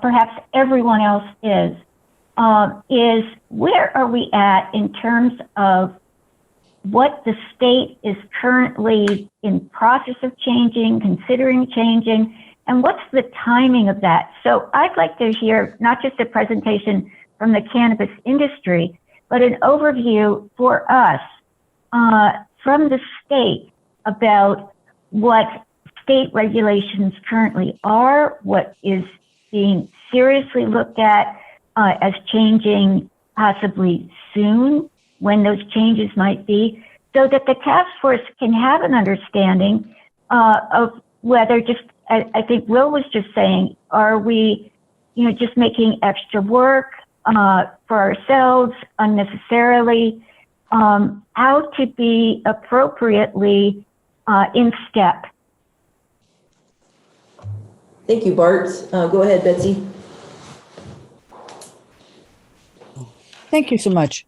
perhaps everyone else is where are we at in terms of what the state is currently in process of changing, considering changing, and what's the timing of that? So I'd like to hear not just a presentation from the cannabis industry, but an overview for us from the state about what state regulations currently are, what is being seriously looked at as changing possibly soon, when those changes might be, so that the task force can have an understanding of whether just, I think Will was just saying, are we, just making extra work for ourselves unnecessarily, how to be appropriately in step. Thank you, Bart. Go ahead, Betsy. Thank you so much.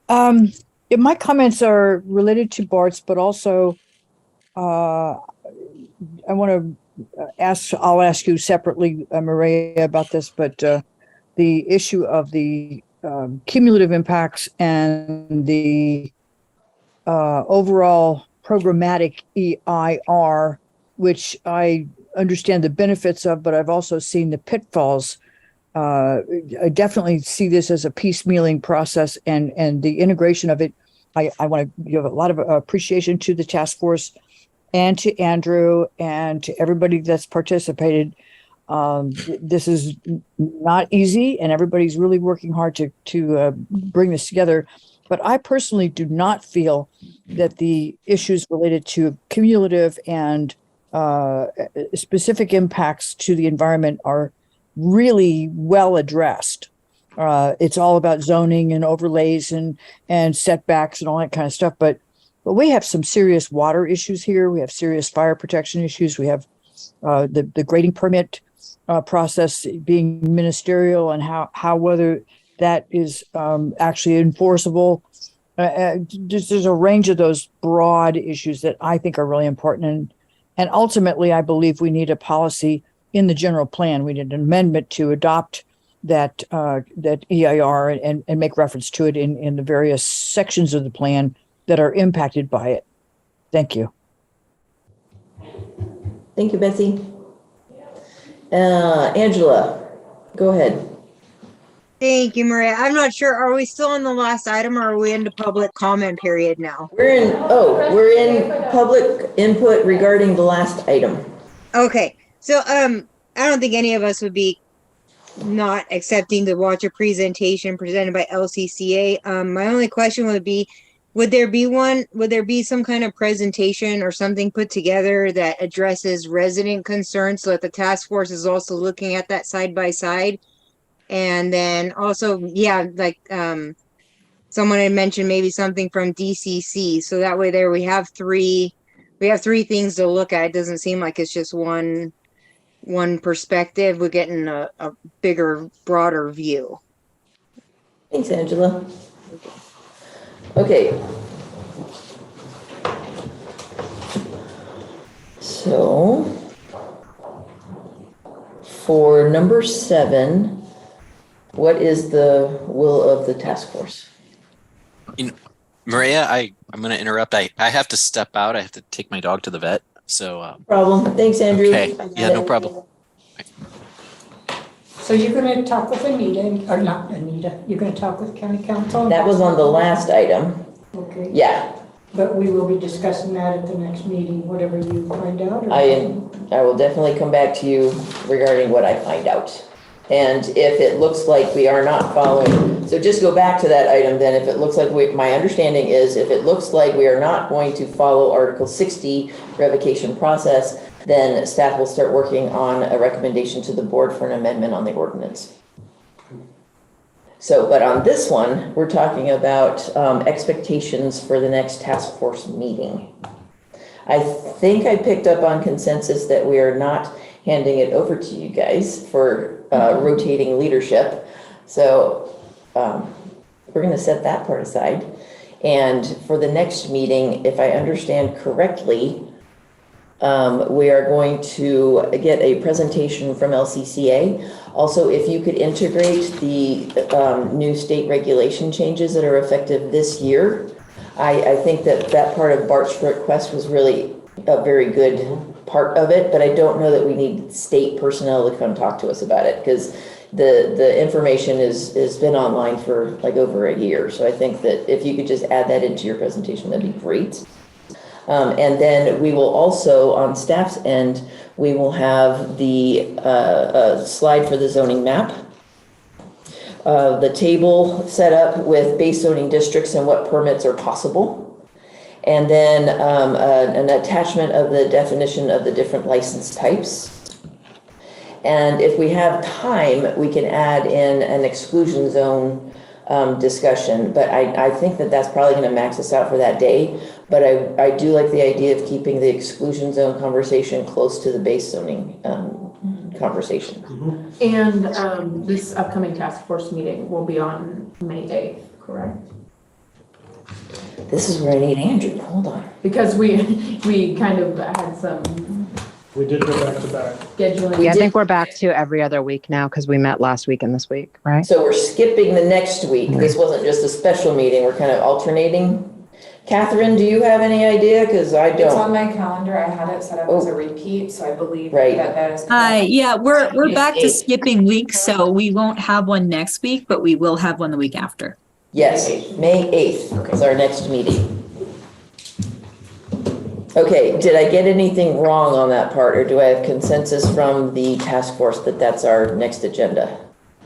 My comments are related to Bart's, but also I want to I'll ask you separately, Maria, about this, but the issue of the cumulative impacts and the overall programmatic EIR, which I understand the benefits of, but I've also seen the pitfalls. I definitely see this as a piecemealing process, and the integration of it. I want to give a lot of appreciation to the task force and to Andrew and to everybody that's participated. This is not easy, and everybody's really working hard to bring this together. But I personally do not feel that the issues related to cumulative and specific impacts to the environment are really well addressed. It's all about zoning and overlays and setbacks and all that kind of stuff. But we have some serious water issues here. We have serious fire protection issues. We have the grading permit process being ministerial, and how whether that is actually enforceable. There's a range of those broad issues that I think are really important. And ultimately, I believe we need a policy in the general plan. We need an amendment to adopt that EIR and make reference to it in the various sections of the plan that are impacted by it. Thank you. Thank you, Betsy. Angela, go ahead. Thank you, Maria. I'm not sure. Are we still on the last item or are we into public comment period now? We're in public input regarding the last item. Okay. So I don't think any of us would be not accepting to watch a presentation presented by LCCA. My only question would be, would there be some kind of presentation or something put together that addresses resident concerns so that the task force is also looking at that side by side? And then also, yeah, like someone had mentioned maybe something from DCC. So that way there we have three things to look at. It doesn't seem like it's just one perspective. We're getting a bigger, broader view. Thanks, Angela. Okay. So for number 7, what is the will of the task force? Maria, I'm going to interrupt. I have to step out. I have to take my dog to the vet. So problem. Thanks, Andrew. Okay. Yeah, no problem. So you're gonna talk with Anita, or not Anita, you're gonna talk with county council? That was on the last item. Okay. Yeah. But we will be discussing that at the next meeting, whatever you find out? Or I will definitely come back to you regarding what I find out. And if it looks like we are not following, so just go back to that item then. If it looks like my understanding is if it looks like we are not going to follow Article 60 revocation process, then staff will start working on a recommendation to the board for an amendment on the ordinance. So, but on this one, we're talking about expectations for the next task force meeting. I think I picked up on consensus that we are not handing it over to you guys for rotating leadership. So we're going to set that part aside. And for the next meeting, if I understand correctly, we are going to get a presentation from LCCA. Also, if you could integrate the new state regulation changes that are effective this year, I think that part of Bart's request was really a very good part of it, but I don't know that we need state personnel to come talk to us about it because the information has been online for like over a year. So I think that if you could just add that into your presentation, that'd be great. And then we will also, on staff's end, we will have the slide for the zoning map, the table set up with base zoning districts and what permits are possible, and then an attachment of the definition of the different license types. And if we have time, we can add in an exclusion zone discussion, but I think that that's probably going to max us out for that day. But I do like the idea of keeping the exclusion zone conversation close to the base zoning conversation. And this upcoming task force meeting will be on May 8th, correct? This is where I need Andrew. Hold on. Because we kind of had some We did go back to back. scheduling. Yeah, I think we're back to every other week now because we met last week and this week, right? So we're skipping the next week. This wasn't just a special meeting. We're kind of alternating. Catherine, do you have any idea? Because I It's on don't. my calendar. I had it set up as a repeat, so I believe Right. that is. Yeah, we're back to 8th. skipping weeks, so we won't have one next week, but we will have one the week after. Yes, May 8th is our next meeting. Okay, did I get anything wrong on that part, or do I have consensus from the task force that that's our next agenda?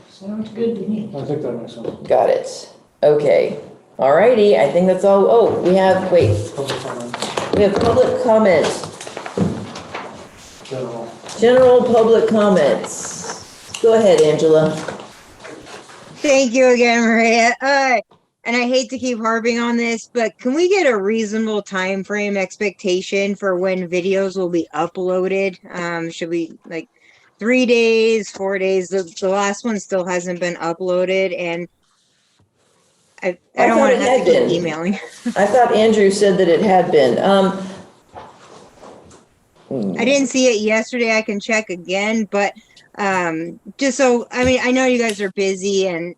Sounds good to me. I think that makes sense. Got it. Okay. Alrighty, I think that's all. Oh, we have Public comment, we have public comment. general. General public comments. Go ahead, Angela. Thank you again, Maria. And I hate to keep harping on this, but can we get a reasonable time frame expectation for when videos will be uploaded? Should we like 3 days, 4 days? The last one still hasn't been uploaded, and I I don't thought want it to have had to keep been. emailing. I thought Andrew said that it had been. I didn't see it yesterday. I can check again, but just so I mean, I know you guys are busy and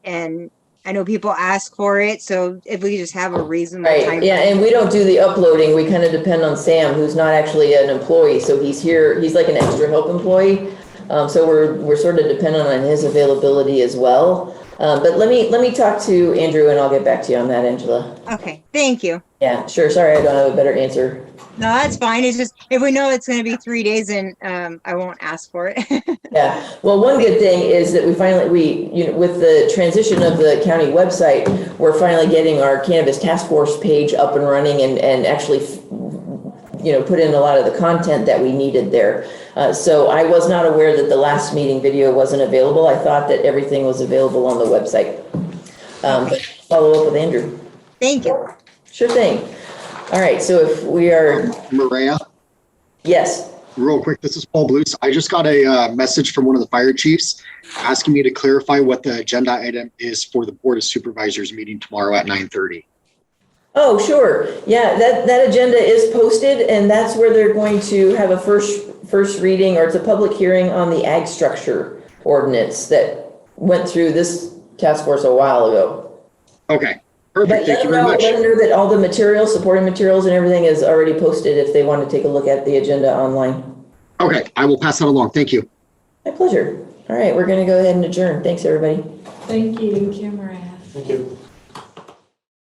I know people ask for it, so if we could just have a reasonable Right, time. yeah, and we don't do the uploading. We kind of depend on Sam, who's not actually an employee, so he's here, he's like an extra help employee. So we're sort of dependent on his availability as well. But let me talk to Andrew and I'll get back to you on that, Angela. Okay, thank you. Yeah, sure. Sorry, I don't have a better answer. No, that's fine. It's just if we know it's going to be 3 days, and I won't ask for it. Yeah, well, one good thing is that with the transition of the county website, we're finally getting our Cannabis Task Force page up and running and actually, put in a lot of the content that we needed there. So I was not aware that the last meeting video wasn't available. I thought that everything was available on the website. But follow up with Andrew. Thank you. Sure thing. All right, so if we are, Maria, yes. real quick, this is Paul Blues. I just got a message from one of the fire chiefs asking me to clarify what the agenda item is for the Board of Supervisors meeting tomorrow at 9:30. Oh, sure. Yeah, that agenda is posted, and that's where they're going to have a first reading, or it's a public hearing on the ag structure ordinance that went through this task force a while ago. Okay, perfect. But Thank you very much. let them know that all the materials, supporting materials and everything is already posted if they want to take a look at the agenda online. Okay, I will pass that along. Thank you. My pleasure. All right, we're going to go ahead and adjourn. Thanks, everybody. Thank you. Thank you, Maria. Thank you.